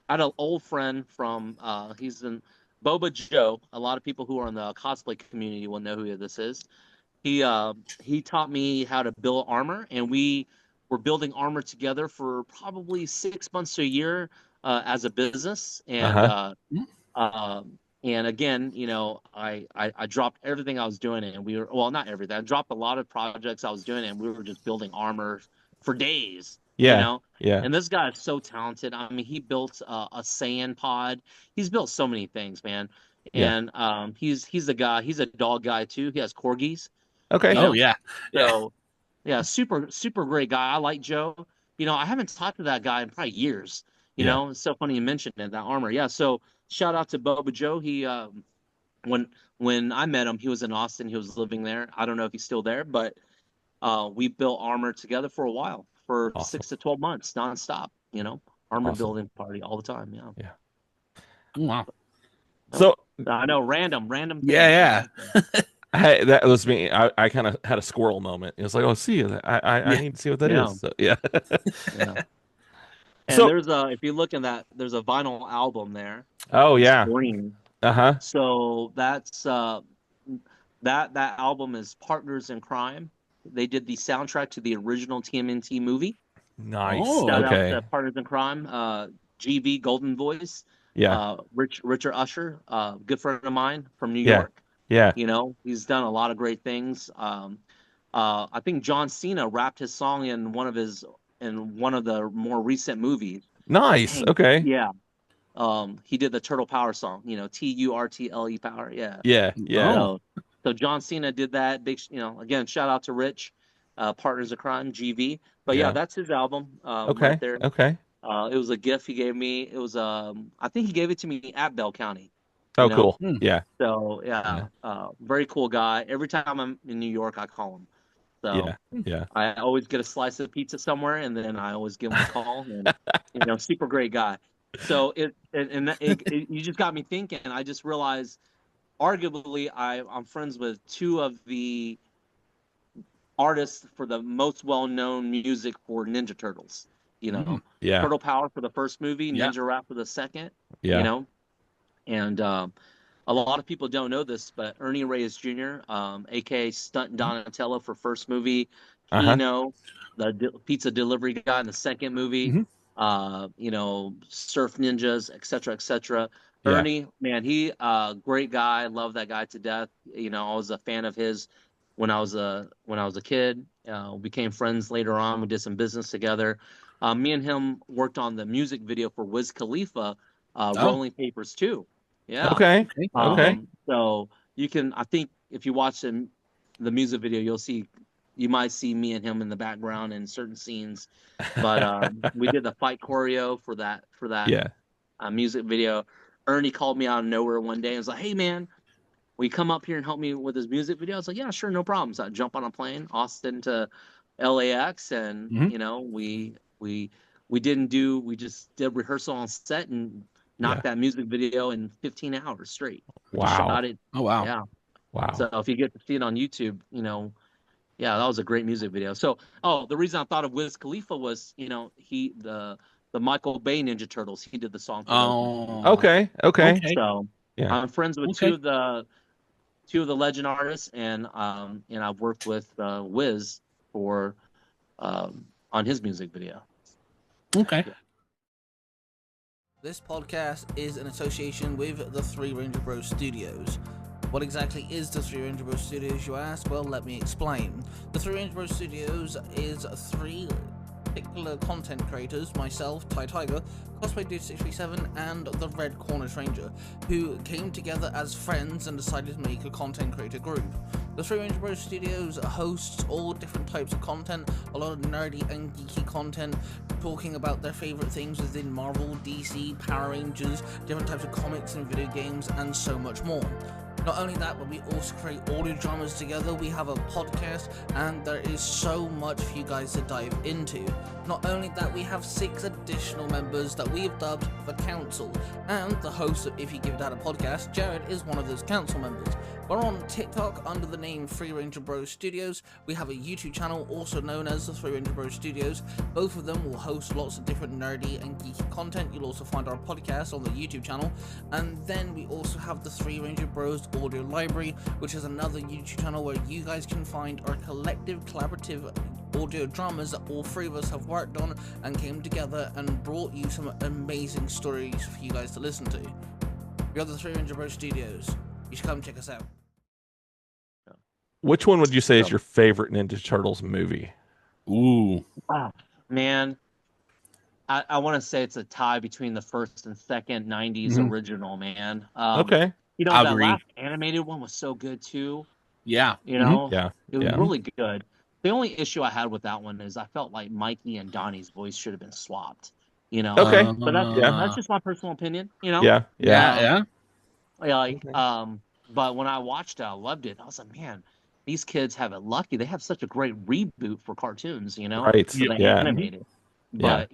had an old friend from he's in Boba Joe. A lot of people who are in the cosplay community will know who this is. He taught me how to build armor, and we were building armor together for probably 6 months to a year as a business. Uh-huh. And again, I dropped everything I was doing, and we were well, not everything. I dropped a lot of projects I was doing, and we were just building armor for days. You Yeah. know, Yeah. and this guy is so talented. I mean, he built a sand pod. He's built so many things, man. Yeah. And he's a guy. He's a dog guy too. He has corgis. You Okay. Oh know, yeah. Yeah. so yeah, super super great guy. I like Joe. I haven't talked to that guy in probably years. Yeah. It's so funny you mentioned it, that armor. Yeah, so shout out to Boba Joe. He when I met him, he was in Austin. He was living there. I don't know if he's still there, but we built armor together for a while, for Awesome. 6 to 12 months, nonstop. Armor Awesome. building party all the time. Yeah. Yeah. Wow. So, So I know random things. Yeah. hey, that was me. I kind of had a squirrel moment. It was like, oh, see, I Yeah. need to see what that Yeah. is. So yeah. Yeah. And So there's if you look in that, there's a vinyl album there. oh It's yeah. green. Uh-huh. So that's that album is Partners in Crime. They did the soundtrack to the original TMNT movie. Nice. Oh. Shout out Okay. to Partners in Crime, GV Golden Voice, Yeah. Richard Usher, good friend of mine from New Yeah. York. Yeah. He's done a lot of great things. I think John Cena rapped his song in one of the more recent movies. Nice. Dang, Okay. yeah. He did the Turtle Power song, Turtle Power. Yeah. Yeah. Yeah. Oh. So John Cena did that. Big, again, shout out to Rich, Partners of Crime, GV. But yeah, Yeah. that's his album right Okay. there. Okay. It was a gift he gave me. It was I think he gave it to me at Bell County. Oh, cool. Hmm. Yeah. So Yeah. yeah, very cool guy. Every time I'm in New York, I call him. So Yeah. Yeah. I always get a slice of pizza somewhere, and then I always give him a call. And super great guy. So you just got me thinking. I just realized, arguably, I'm friends with two of the artists for the most well-known music for Ninja Turtles. Yeah. Turtle Power for the first movie, Yeah. Ninja Rap for the second. Yeah. And a lot of people don't know this, but Ernie Reyes Jr., aka Stunt Donatello for first movie, Uh-huh. the pizza delivery guy in the second movie, Mhm. Surf Ninjas, etc., etc. Yeah. Ernie, man, he great guy. Love that guy to death. I was a fan of his when I was a kid. Became friends later on. We did some business together. Me and him worked on the music video for Wiz Khalifa, Oh. Rolling Papers too. Yeah. Okay. Okay. Okay. So you can, I think, if you watch the music video, you'll see you might see me and him in the background in certain scenes. But we did the fight choreo for that Yeah. music video. Ernie called me out of nowhere one day and was like, "Hey man, will you come up here and help me with this music video?" I was like, "Yeah, sure, no problem." So I jump on a plane, Austin to LAX, and Mhm. we just did rehearsal on set and Yeah. knocked that music video in 15 hours straight. Just Wow. shot it. Oh wow. Yeah. Wow. So if you get to see it on YouTube, yeah, that was a great music video. So, the reason I thought of Wiz Khalifa was, the Michael Bay Ninja Turtles. He did the song for those. Oh. Okay. Okay. Okay. So Yeah. I'm friends with Okay. two of the legend artists, and I've worked with Wiz for on his music video. Okay. This podcast is in association with the Three Ranger Bros Studios. What exactly is the Three Ranger Bros Studios, you ask? Well, let me explain. The Three Ranger Bros Studios is three particular content creators, myself, Ty Tiger, Cosplay Dude 637, and the Red Cornish Ranger, who came together as friends and decided to make a content creator group. The Three Ranger Bros Studios hosts all different types of content, a lot of nerdy and geeky content, talking about their favorite things within Marvel, DC, Power Rangers, different types of comics and video games, and so much more. Not only that, but we also create audio dramas together, we have a podcast, and there is so much for you guys to dive into. Not only that, we have 6 additional members that we have dubbed the Council, and the host of If You Give That a Podcast, Jared, is one of those council members. We're on TikTok under the name Three Ranger Bros Studios. We have a YouTube channel also known as the Three Ranger Bros Studios. Both of them will host lots of different nerdy and geeky content. You'll also find our podcast on the YouTube channel. And then we also have the Three Ranger Bros Audio Library, which is another YouTube channel where you guys can find our collective collaborative audio dramas that all 3 of us have worked on and came together and brought you some amazing stories for you guys to listen to. We are the Three Ranger Bros Studios. You should come check us out. Which one would you say is your favorite Ninja Turtles movie? Ooh. Wow, man. I want to say it's a tie between the first and second 90s original, man. Okay. That Agree. last animated one was so good too. Yeah. Yeah. It was Yeah. really good. The only issue I had with that one is I felt like Mikey and Donnie's voice should have been swapped. Okay. But that's just my personal opinion. Yeah. Yeah. But when I watched it, I loved it. I was like, man, these kids have it lucky. They have such a great reboot for cartoons. Right. So they Yeah. animated. Yeah.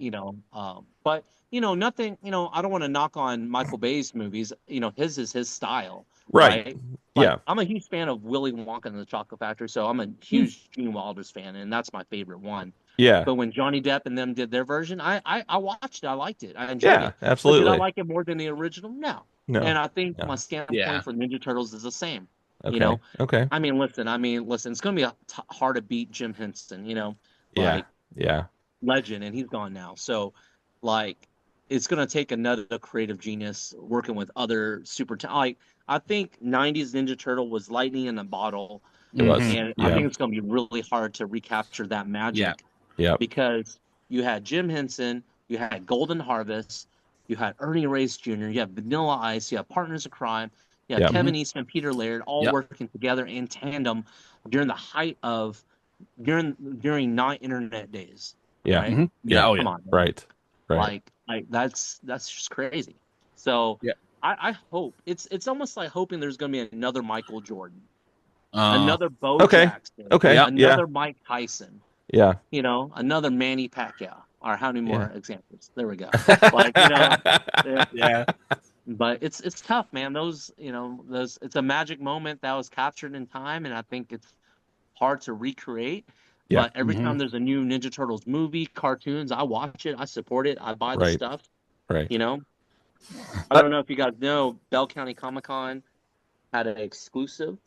But nothing. I don't want to knock on Michael Bay's movies. His is his style. Right. Like, Yeah. I'm a huge fan of Willy Wonka and the Chocolate Factory, so I'm a huge Gene Wilder's fan, and that's my favorite one. Yeah. But when Johnny Depp and them did their version, I watched it. I liked it. I enjoyed Yeah. it. Absolutely. But did I like it more than the original? No. No. And I think No. my standpoint for Ninja Turtles is the same. Okay. Okay. I mean, listen. It's going to be hard to beat Jim Henson. Yeah. Yeah. Legend, and he's gone now. So, it's going to take another creative genius working with other super. I think '90s Ninja Turtle was lightning in a bottle. It was. And I think it's going to be really hard to recapture that magic. Yeah. Because you had Jim Henson, you had Golden Harvest, you had Ernie Reyes Jr., you have Vanilla Ice, you have Partners of Crime, you have Kevin Eastman, Peter Laird, all working together in tandem during the height of during non-internet days. Yeah. Right? Mhm. Yeah. Oh, Come yeah. on. Man. Right. Like that's just crazy. So I hope it's almost like hoping there's going to be another Michael Jordan. Another Bo Jackson. Okay. Another Mike Tyson. Yeah. Another Manny Pacquiao. Or how many more examples? There we go. Yeah. But it's tough, man. Those it's a magic moment that was captured in time, and I think it's hard to recreate. Yeah. But every time there's a new Ninja Turtles movie, cartoons, I watch it, I support it, I buy the stuff. Right. I don't know if you guys know, Bell County Comic Con had an exclusive.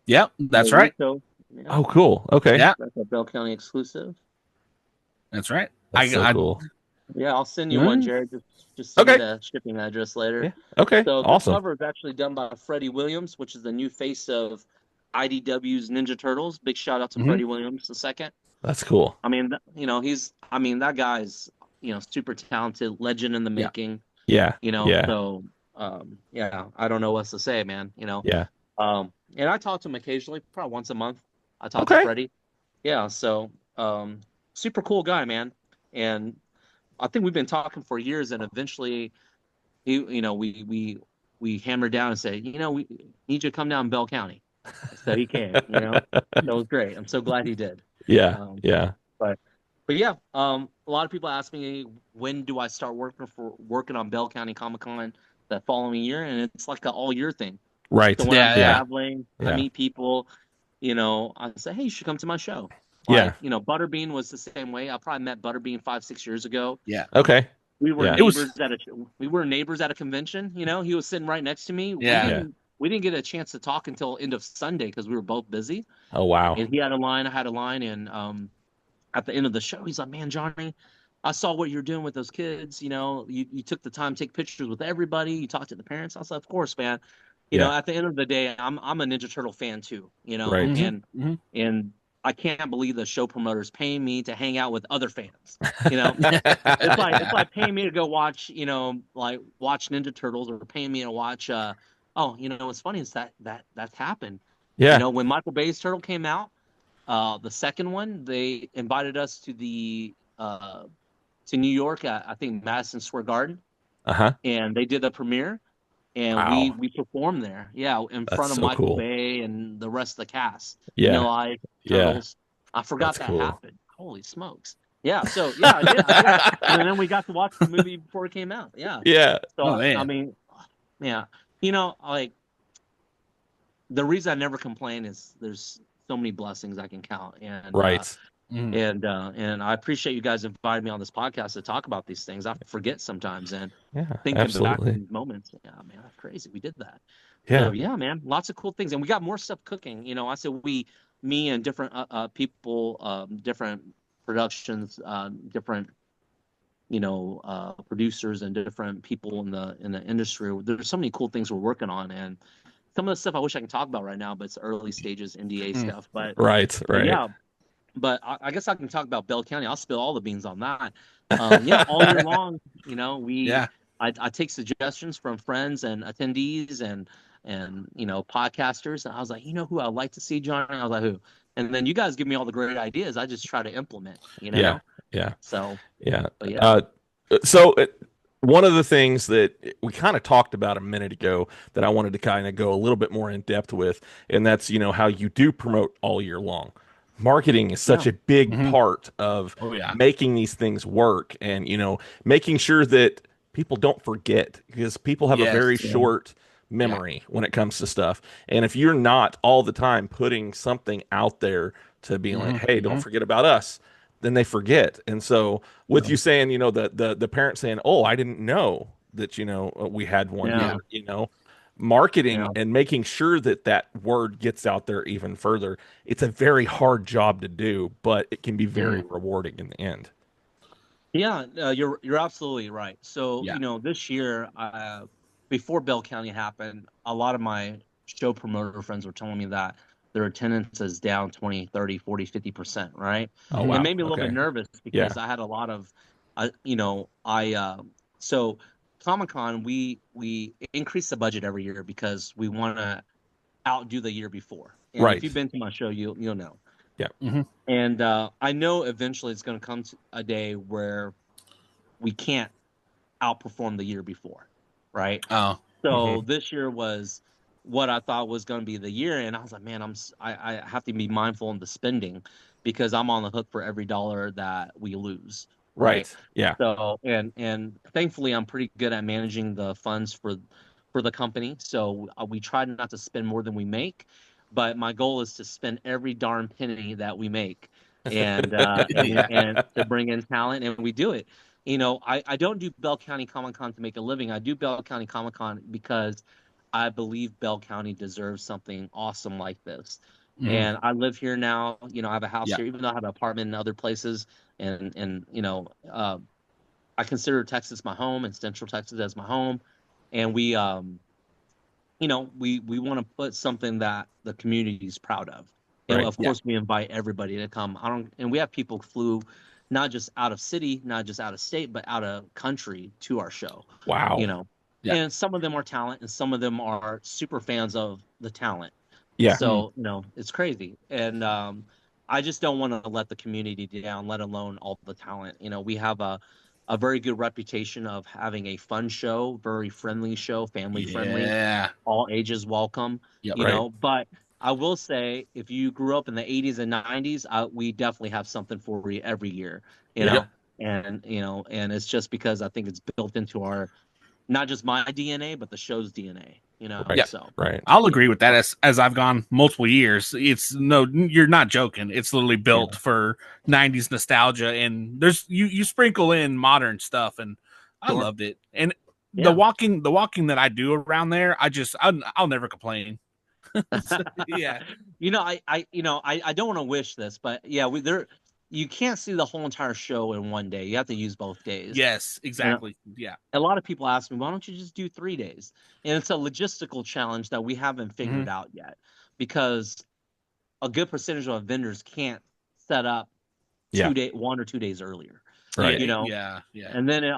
Yep, that's right. So, Oh, cool. Okay. Yeah, that's a Bell County exclusive. that's right. That's so cool. Yeah, I'll send you one, Jared. Just send me the shipping address later. Yeah. Okay. So the awesome. cover is actually done by Freddie Williams, which is the new face of IDW's Ninja Turtles. Big shout out to Freddie Williams II. That's cool. I mean, that guy's, super talented, legend in the making. Yeah. So, I don't know what to say, man. Yeah. And I talk to him occasionally, probably once a month. I talk to Freddie. Yeah, so super cool guy, man. And I think we've been talking for years, and eventually we hammered down and said, we need you to come down to Bell County. So he came, That was great. I'm so glad he did. Yeah, Um, yeah, but but yeah, a lot of people ask me when do I start working on Bell County Comic Con the following year, and it's like an all year thing. right. So when I'm Yeah, yeah. traveling, I Yeah, meet people, I say, hey, you should come to my show. yeah. Like, Butterbean was the same way. I probably met Butterbean 5-6 years ago. Yeah. Okay. We were Yeah, It was neighbors at a convention. He was sitting right next to me. We yeah. yeah. didn't get a chance to talk until end of Sunday because we were both busy. Oh, wow. And he had a line, I had a line, and at the end of the show, he's like, "Man, Johnny, I saw what you're doing with those kids. You took the time to take pictures with everybody. You talked to the parents." I was like, "Of course, man. Yeah, At the end of the day, I'm a Ninja Turtle fan too. right. Hmm. And I can't believe the show promoters paying me to hang out with other fans. You know, it's like paying me to go watch, like watch Ninja Turtles, or paying me to watch. What's funny is that's happened. Yeah. When Michael Bay's Turtle came out, the second one, they invited us to New York at, I think, Madison Square Garden, Uh-huh. and they did the premiere, and we Wow. we performed there, yeah, in That's front of so Michael cool. Bay and the rest of the cast. Yeah. I Yeah. Turtles. I forgot That's that cool. happened. Holy smokes! Yeah, so yeah, I did, and then we got to watch the movie before it came out. Yeah, Yeah. so Oh I man. mean, yeah, like the reason I never complain is there's so many blessings I can count, and Right. Mhm. and I appreciate you guys inviting me on this podcast to talk about these things. I forget sometimes, and Yeah, thinking back to absolutely. these moments, yeah, man, that's crazy. We did that. So Yeah. yeah, man, lots of cool things, and we got more stuff cooking. I said me and different people, different productions, different producers, and different people in the industry. There's so many cool things we're working on, and some of the stuff I wish I can talk about right now, but it's early stages NDA Mm. stuff. But Right, right. yeah, but I guess I can talk about Bell County. I'll spill all the beans on that. Yeah, all year long, Yeah. I take suggestions from friends and attendees and podcasters, and I was like, who I'd like to see, Johnny? I was like, who? And then you guys give me all the great ideas. I just try to implement, Yeah. Yeah. So, Yeah. but yeah, Uh, so one of the things that we kind of talked about a minute ago that I wanted to kind of go a little bit more in depth with, and that's, how you do promote all year long. Marketing is such yeah, a big Mhm. part of Oh yeah. making these things work and, making sure that people don't forget because people have a Yes. very yeah, short memory when it comes to stuff. And if you're not all the time putting something out there to be like, Mhm. hey, don't Mhm. forget about us, then they forget. And so with yeah, you saying, the parent saying, "Oh, I didn't know that, we had one yeah, here," marketing yeah. and making sure that that word gets out there even further. It's a very hard job to do, but it can be very Mhm. rewarding in the end. Yeah, you're absolutely right. So, Yeah. this year, before Bell County happened, a lot of my show promoter friends were telling me that their attendance is down 20, 30, 40, 50%, right? Oh, Mhm. It wow. made me a little bit Okay. nervous Yeah. because I had a lot of, so Comic-Con, we increase the budget every year because we want to outdo the year before. And if Right. you've been to my show, you'll know. Yeah. Mhm. And I know eventually it's going to come to a day where we can't outperform the year before, right? Oh. So Hmm. this year was what I thought was going to be the year, and I was like, man, I have to be mindful in the spending because I'm on the hook for every dollar that we lose, right? Right. Yeah. So and thankfully I'm pretty good at managing the funds for the company, so we try not to spend more than we make, but my goal is to spend every darn penny that we make, and Yeah. to bring in talent, and we do it. I don't do Bell County Comic Con to make a living. I do Bell County Comic Con because I believe Bell County deserves something awesome like this. Mhm. And I live here now. I have a house Yeah. here, even though I have an apartment in other places. And I consider Texas my home and Central Texas as my home. And we want to put something that the community is proud of. And Right. of Yeah. course, we invite everybody to come. And we have people flew not just out of city, not just out of state, but out of country to our show. You Wow. know, Yeah. and some of them are talent, and some of them are super fans of the talent. Yeah. Mm. So it's crazy. And I just don't want to let the community down, let alone all the talent. You know, we have a very good reputation of having a fun show, very friendly show, family friendly, Yeah. all ages welcome. Yep. You Right. know, but I will say, if you grew up in the 80s and 90s, we definitely have something for you every year. You Yep. know, and it's just because I think it's built into our, not just my DNA, but the show's DNA. You know, Right. so Right. I'll agree with that. As I've gone multiple years, it's no, you're not joking. It's literally built for '90s nostalgia, and there's you sprinkle in modern stuff, and I Sure. loved it. And Yeah. the walking that I do around there, I'll never complain. Yeah. You know, I don't want to wish this, but yeah, you can't see the whole entire show in one day. You have to use both days. Yes, exactly. Yeah. A lot of people ask me, why don't you just do 3 days? And it's a logistical challenge that we haven't figured out yet, because a good percentage of vendors can't set up Yeah. 1 or 2 days earlier. Right. You know, Yeah. Yeah. and then it's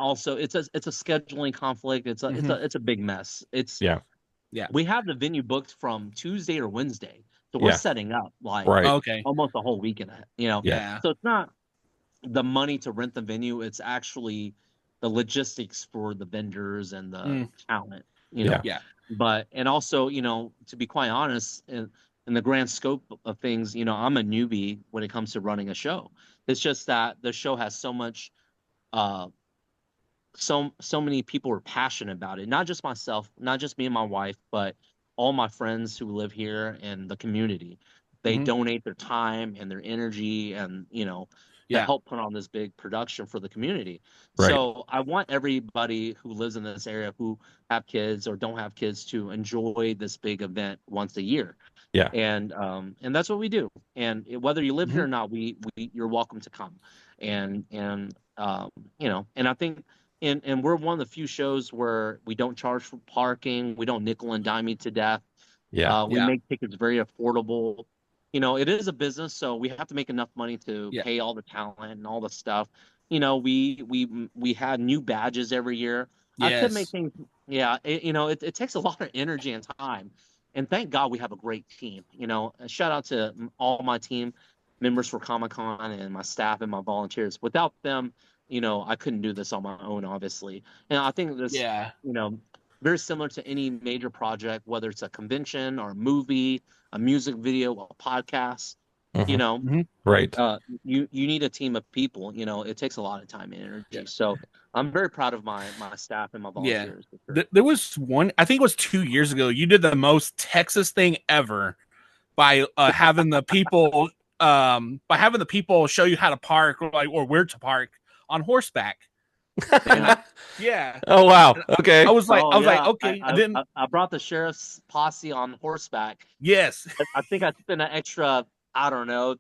a scheduling conflict. It's a big mess. Yeah. We have the venue booked from Tuesday or Wednesday, so we're Yeah. setting up like Right. Okay. almost a whole week in it. You know, Yeah. so it's not the money to rent the venue; it's actually the logistics for the vendors and the talent. You know, Yeah. but and also, you know, to be quite honest, in the grand scope of things, you know, I'm a newbie when it comes to running a show. It's just that the show has so much, so many people are passionate about it. Not just myself, not just me and my wife, but all my friends who live here and the community. They donate their time and their energy, and you know, to help put on this big production for the community. Right. So I want everybody who lives in this area, who have kids or don't have kids, to enjoy this big event once a year. Yeah. And that's what we do. And whether you live here or not, you're welcome to come. And you know, and I think, and we're one of the few shows where we don't charge for parking. We don't nickel and dime you to death. Yeah. We make tickets very affordable. You know, it is a business, so we have to make enough money to pay all the talent and all the stuff. You know, we had new badges every year. I could make things. Yeah, you know, it takes a lot of energy and time. And thank God we have a great team. You know, a shout out to all my team members for Comic-Con and my staff and my volunteers. Without them, you know, I couldn't do this on my own, obviously. And I think this, you know, very similar to any major project, whether it's a convention or a movie, a music video, a podcast, you know, Right. you need a team of people. You know, it takes a lot of time and energy. So I'm very proud of my staff and my volunteers. Yeah. There was one, I think it was 2 years ago. You did the most Texas thing ever by having the people show you how to park, or where to park on horseback. Yeah. Oh wow. Okay. I was like, okay. I brought the sheriff's posse on horseback. Yes. I think I spent an extra, I don't know,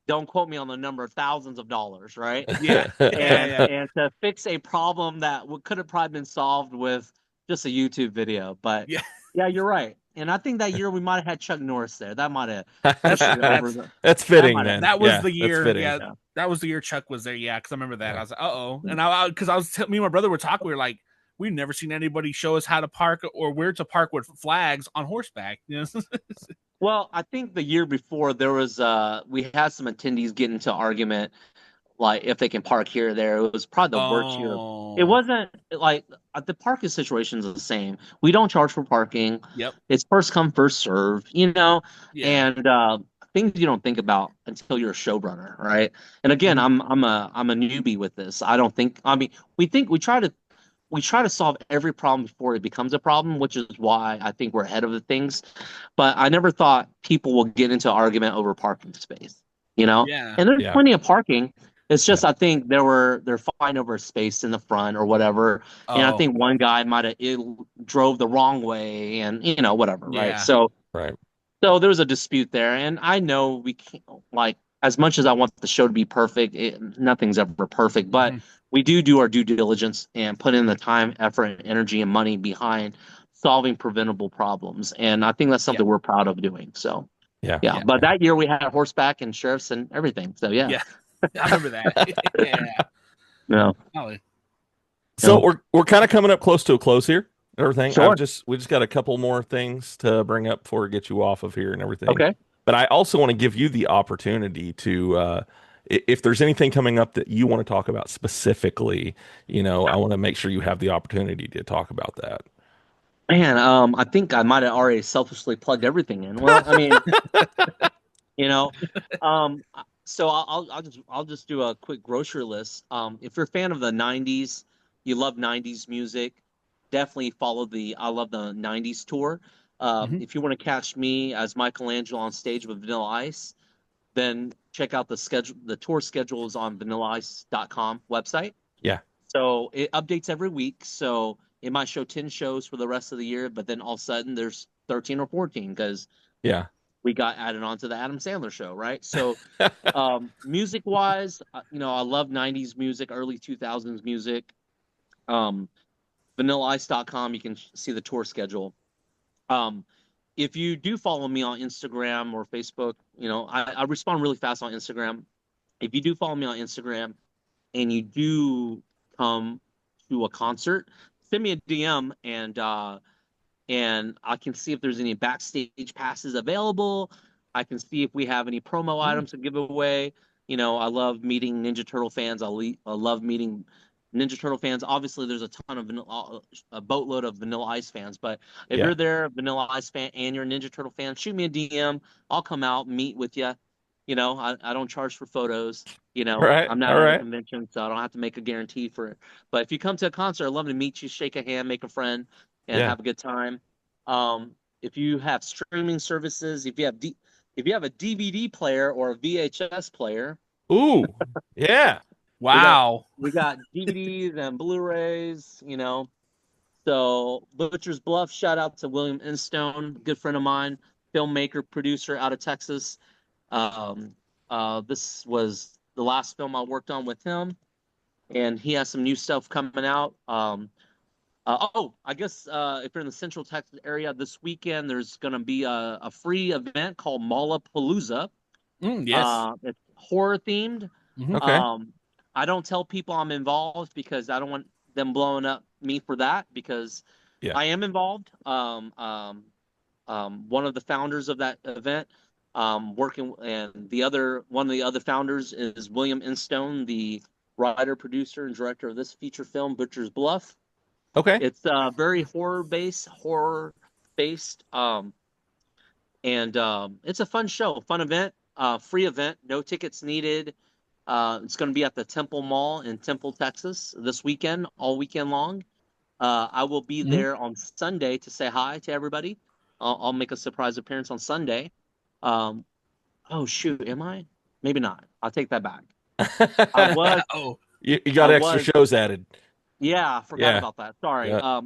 don't quote me on the number, thousands of dollars, right? Yeah. And to fix a problem that could have probably been solved with just a YouTube video. But yeah, you're right. And I think that year we might have had Chuck Norris there. That might have. That's fitting, man. That was the year. Yeah, that was the year Chuck was there. Yeah, because I remember that. I was like, and because me and my brother were talking. We were like, we've never seen anybody show us how to park or where to park with flags on horseback. You know? Well, I think the year before there was we had some attendees get into argument, like if they can park here or there. It was probably the worst year. It wasn't like the parking situation is the same. We don't charge for parking. Yep. It's first come, first serve, you know, and things you don't think about until you're a showrunner, right? And again, I'm a newbie with this. I don't think. I mean, we try to solve every problem before it becomes a problem, which is why I think we're ahead of the things. But I never thought people will get into argument over parking space, you know? Yeah. And there's plenty of parking. It's just I think they're fighting over space in the front or whatever. And I think one guy might have drove the wrong way and, you know, whatever, right? So so there was a dispute there. And I know we can't, like, as much as I want the show to be perfect, nothing's ever perfect. But we do our due diligence and put in the time, effort, and energy and money behind solving preventable problems. And I think that's something we're proud of doing. So, yeah. But that year we had horseback and sheriffs and everything. So, yeah. I remember that. No. So we're kind of coming up close to a close here. Everything. Sure. We just got a couple more things to bring up before we get you off of here and everything. Okay. But I also want to give you the opportunity to, if there's anything coming up that you want to talk about specifically, I want to make sure you have the opportunity to talk about that. Man, I think I might have already selfishly plugged everything in. Well, I mean, you know, so I'll just do a quick grocery list. If you're a fan of the '90s, you love '90s music, definitely follow the I Love the '90s tour. Mhm. If you want to catch me as Michelangelo on stage with Vanilla Ice, then check out the schedule. The tour schedule is on vanillaice.com website. Yeah. So it updates every week. So it might show 10 shows for the rest of the year, but then all of a sudden there's 13 or 14 because Yeah. we got added on to the Adam Sandler show, right? So music wise, I love 90s music, early 2000s music. Um, vanillaice.com, you can see the tour schedule. Um, if you do follow me on Instagram or Facebook, I respond really fast on Instagram. If you do follow me on Instagram and you do come to a concert, send me a DM and I can see if there's any backstage passes available. I can see if we have any promo Mm. items to give away. I love meeting Ninja Turtle fans. I love meeting Ninja Turtle fans. Obviously, there's a ton of a boatload of Vanilla Ice fans, but if Yeah. you're there, Vanilla Ice fan, and you're a Ninja Turtle fan, shoot me a DM. I'll come out, meet with you. I don't charge for photos. All right. I'm not All at a right. convention, so I don't have to make a guarantee for it. But if you come to a concert, I'd love to meet you, shake a hand, make a friend, and Yeah. have a good time. If you have streaming services, if you have a DVD player or a VHS player, Ooh. Yeah. we got Wow. we got DVDs and Blu-rays. So Butcher's Bluff, shout out to William Instone, good friend of mine, filmmaker, producer out of Texas. Um, this was the last film I worked on with him, and he has some new stuff coming out. I guess if you're in the Central Texas area this weekend, there's going to be a free event called Mallapalooza. Yes. It's horror themed. Mhm. Okay. I don't tell people I'm involved because I don't want them blowing up me for that because Yeah. I am involved. One of the founders of that event, working, and one of the other founders is William Instone, the writer, producer, and director of this feature film, Butcher's Bluff. Okay. It's very horror based, and it's a fun show, fun event, free event, no tickets needed. It's going to be at the Temple Mall in Temple, Texas, this weekend, all weekend long. I will be Mhm. there on Sunday to say hi to everybody. I'll make a surprise appearance on Sunday. Um, oh shoot, am I? Maybe not. I'll take that back. I was, Oh. You I got extra was shows added. Yeah, I forgot Yeah. about that. Sorry. Yeah.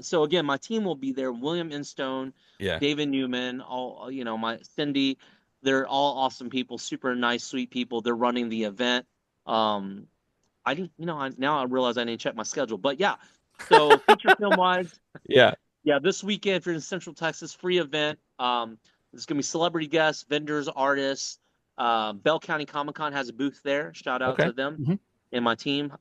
So again, my team will be there. William Instone, Yeah. David Newman, all my Cindy. They're all awesome people, super nice, sweet people. They're running the event. Um, I didn't, now I realize I didn't check my schedule, but yeah. So feature film wise, Yeah. yeah, this weekend if you're in Central Texas, free event. There's gonna be celebrity guests, vendors, artists. Bell County Comic Con has a booth there. Shout out Okay. to them Mhm. and my team.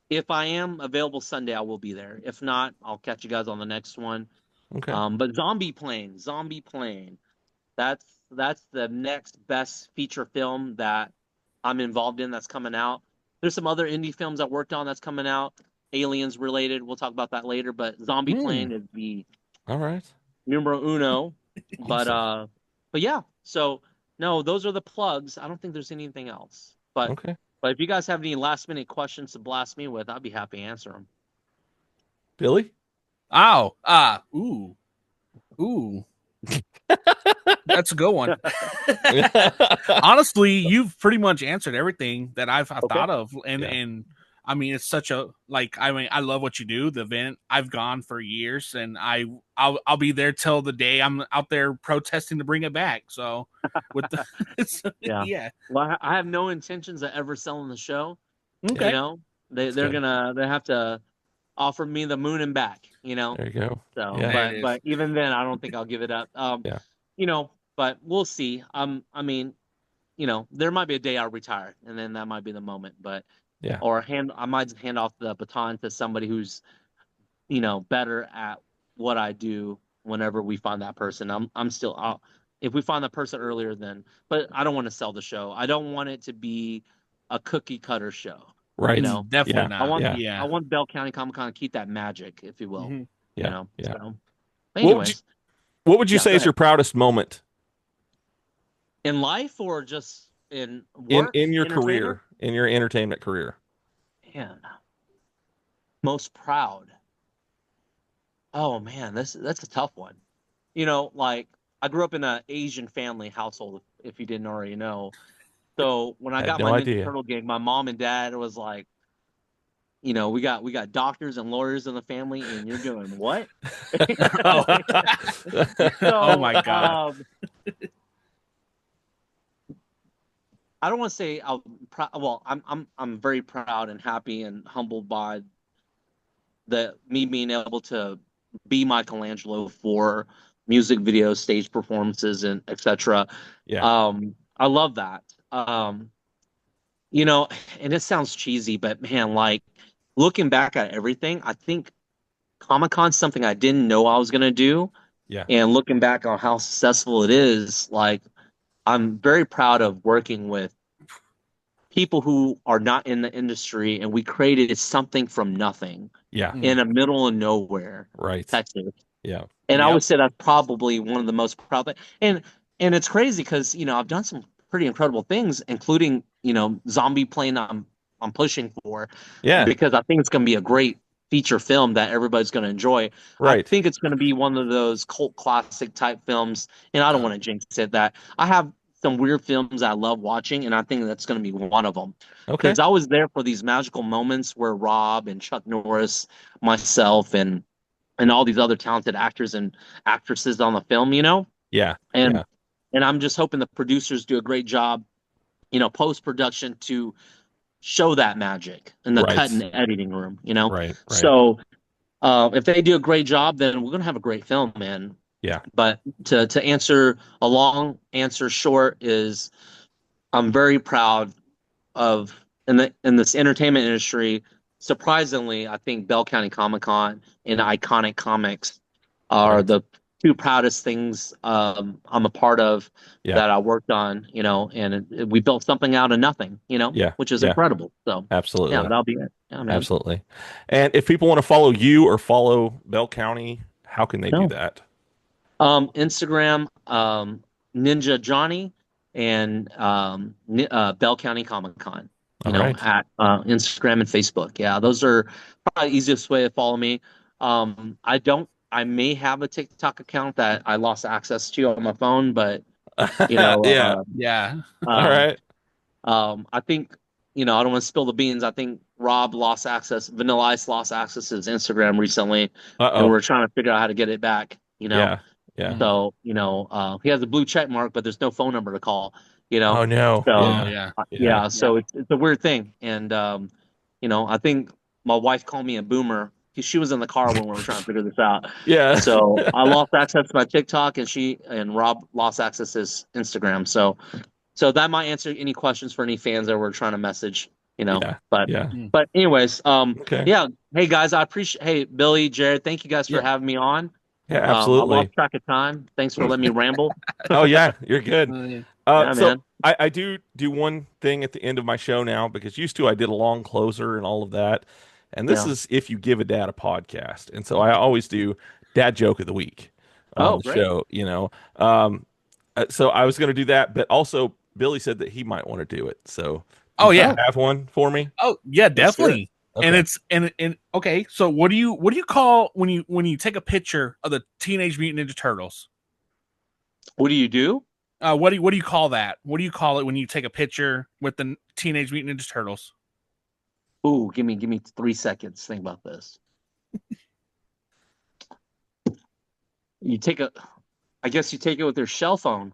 If I am available Sunday, I will be there. If not, I'll catch you guys on the next one. Okay. But Zombie Plane, that's the next best feature film that I'm involved in that's coming out. There's some other indie films I worked on that's coming out, aliens related. We'll talk about that later. But Zombie Mm. Plane is the All right. numero uno. But Awesome. but yeah. So no, those are the plugs. I don't think there's anything else. But Okay. if you guys have any last minute questions to blast me with, I'd be happy to answer them. Billy? Ow. Ooh. Ooh. That's a good one. Honestly, you've pretty much answered everything that I've Okay. thought of, and Yeah. and I mean, it's such a I love what you do. The event I've gone for years, and I'll be there till the day I'm out there protesting to bring it back. So with the Yeah. yeah, Well, I have no intentions of ever selling the show. okay, That's They're good. they have to offer me the moon and back. There you go. So, Yeah. there it is. but even then, I don't think I'll give it up. Yeah. But we'll see. I mean, there might be a day I'll retire, and then that might be the moment. But Yeah. I might hand off the baton to somebody who's better at what I do. whenever we find that person. I'm still out. If we find that person earlier, then, but I don't want to sell the show. I don't want it to be a cookie cutter show. Right. You know, Definitely Yeah. not. Yeah. Yeah. I want Bell County Comic Con to keep that magic, if you will. Mhm. You Yeah. know, Yeah. so. What would you Anyways, What would you yeah, say go is your ahead. proudest moment In life or just in in work, your entertainment? career, in your entertainment career? Man, most proud. Oh man, that's a tough one. You know, like I grew up in an Asian family household, if you didn't already know. So when I I had got no my Ninja idea. Turtle gig, my mom and dad was like, you know, we got doctors and lawyers in the family, and you're doing what? Oh, oh So my God. I don't want to say I'm very proud and happy and humbled by me being able to be Michelangelo for music videos, stage performances, and etc. Yeah. I love that. You know, and it sounds cheesy, but man, like looking back at everything, I think Comic Con's something I didn't know I was gonna do, Yeah. and looking back on how successful it is, like I'm very proud of working with people who are not in the industry, and we created something from nothing Yeah. in the middle of nowhere, Right. Texas. Yeah. And I Yep. would say that's probably one of the most proud things. And it's crazy because you know I've done some pretty incredible things, including you know Zombie Plane. I'm pushing for Yeah. because I think it's going to be a great feature film that everybody's going to enjoy. I Right. think it's going to be one of those cult classic type films, and I don't want to jinx it. That I have some weird films I love watching, and I think that's going to be one of them. Okay. Because I was there for these magical moments where Rob and Chuck Norris, myself, and all these other talented actors and actresses on the film, you know, Yeah. and Yeah. and I'm just hoping the producers do a great job, you know, post production to show that magic in the cut Right. and editing room, you know. Right. Right. So if they do a great job, then we're gonna have a great film, man. Yeah. But to answer a long answer short is I'm very proud of in this entertainment industry. Surprisingly, I think Bell County Comic Con and Iconic Comics are Right. the two proudest things I'm a part of Yeah. that I worked on, you know, and we built something out of nothing, you know, Yeah. which is Yeah. incredible. So yeah, Absolutely. that'll be it. Yeah, man. Absolutely. And if people want to follow you or follow Bell County, how can they do No. that? Instagram, Ninja Johnny, and Bell County Comic Con. You All know, right. at Instagram and Facebook. Yeah, those are probably the easiest way to follow me. I don't. I may have a TikTok account that I lost access to on my phone, but you know, Yeah. Yeah. All um, right. I think you know I don't want to spill the beans. I think Rob lost access, Vanilla Ice lost access to his Instagram recently, and Uh-oh. we're trying to figure out how to get it back. You know. Yeah. Yeah. Mhm. So, you know, he has a blue check mark, but there's no phone number to call, you know? Oh no. So, Oh Yeah. yeah. Yeah. yeah, so it's a weird thing. And, you know, I think my wife called me a boomer. She was in the car when we were trying to figure this out. Yeah. So I lost access to my TikTok and Rob lost access to his Instagram. So that might answer any questions for any fans that were trying to message, you know, Yeah. but, Yeah. but anyways, Okay. yeah. Hey guys, I appreciate, hey, Billy, Jared, thank you guys for Yeah. having me on. Yeah, I absolutely. lost track of time. Thanks for letting me ramble. Oh yeah, you're good. Yeah. Yeah, So man. I do one thing at the end of my show now because used to I did a long closer and all of that. And this Yeah. is if you give a dad a podcast. And so I always do dad joke of the week on Oh, the great. show, you know. So I was going to do that, but also Billy said that he might want to do it. So Oh do you yeah. have one for me? Oh yeah, Let's do it. definitely. And Okay. it's and okay. So what do you call when you take a picture of the Teenage Mutant Ninja Turtles? What do you do? What do you call that? What do you call it when you take a picture with the Teenage Mutant Ninja Turtles? Ooh, give me 3 seconds. Think about this. You take I guess you take it with your shell phone.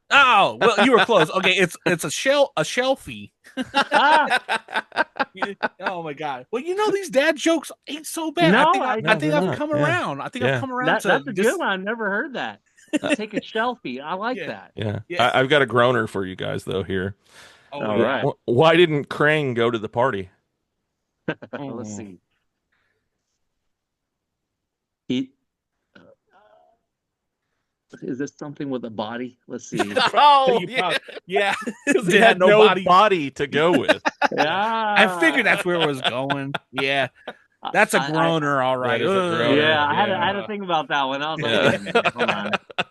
Oh well, you were close. Okay, it's a shelfie. Oh my god. Well, you know these dad jokes ain't so bad. No, I No, think they're I've not. come Yeah. around. I think Yeah. I've come around to that's a just good one. I've never heard that. Take a selfie. I like Yeah. that. Yeah. Yeah. I've got a groaner for you guys though here. Oh All yeah. right. Why didn't Krang go to the party? Let's Oh. see. He Is this something with a body? Let's see. Oh, You yeah. probably- yeah. They had no body to go with. Yeah, I figured that's where it was going. Yeah. That's a groaner, all right. That is a groaner. Yeah, I had Yeah. to think about that one. I was like, Yeah. wait a minute, hold on.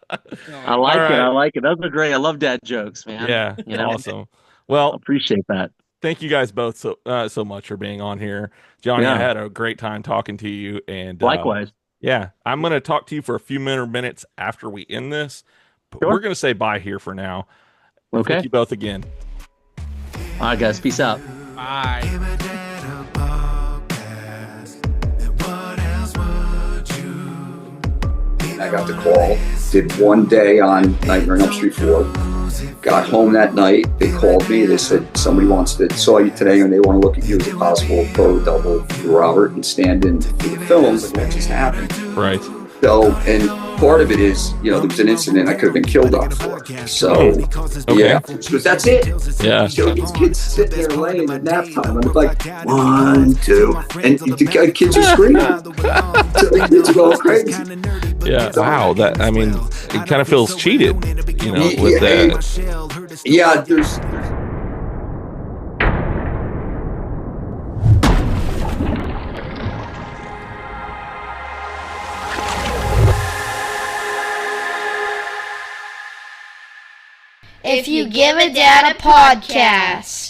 I All like it. right. I like it. Those are great. I love dad jokes, man. Yeah, You know, awesome. I Well, appreciate that. thank you guys both so much for being on here. Johnny, I Yeah. had a great time talking to you, and Likewise. yeah, I'm going to talk to you for a few minutes after we end this. But Sure. we're going to say bye here for now. Okay. Thank you both again. All right, guys. Peace out. Bye. I got the call, did one day on Nightmare on Elm Street 4. Got home that night, they called me, they said, somebody saw you today and they want to look at you as a possible pro double for Robert and stand in for the film, but what just happened? Right. So, and part of it is, there was an incident I could have been killed on for. So, yeah, but that's it. Yeah. So these kids sitting there laying at nap time. I'm like, 1, 2, and the kids are screaming. So the kids are going crazy. Yeah. Wow. I mean, it kind of feels cheated, with that. Yeah, there's If You Give a Dad a Podcast.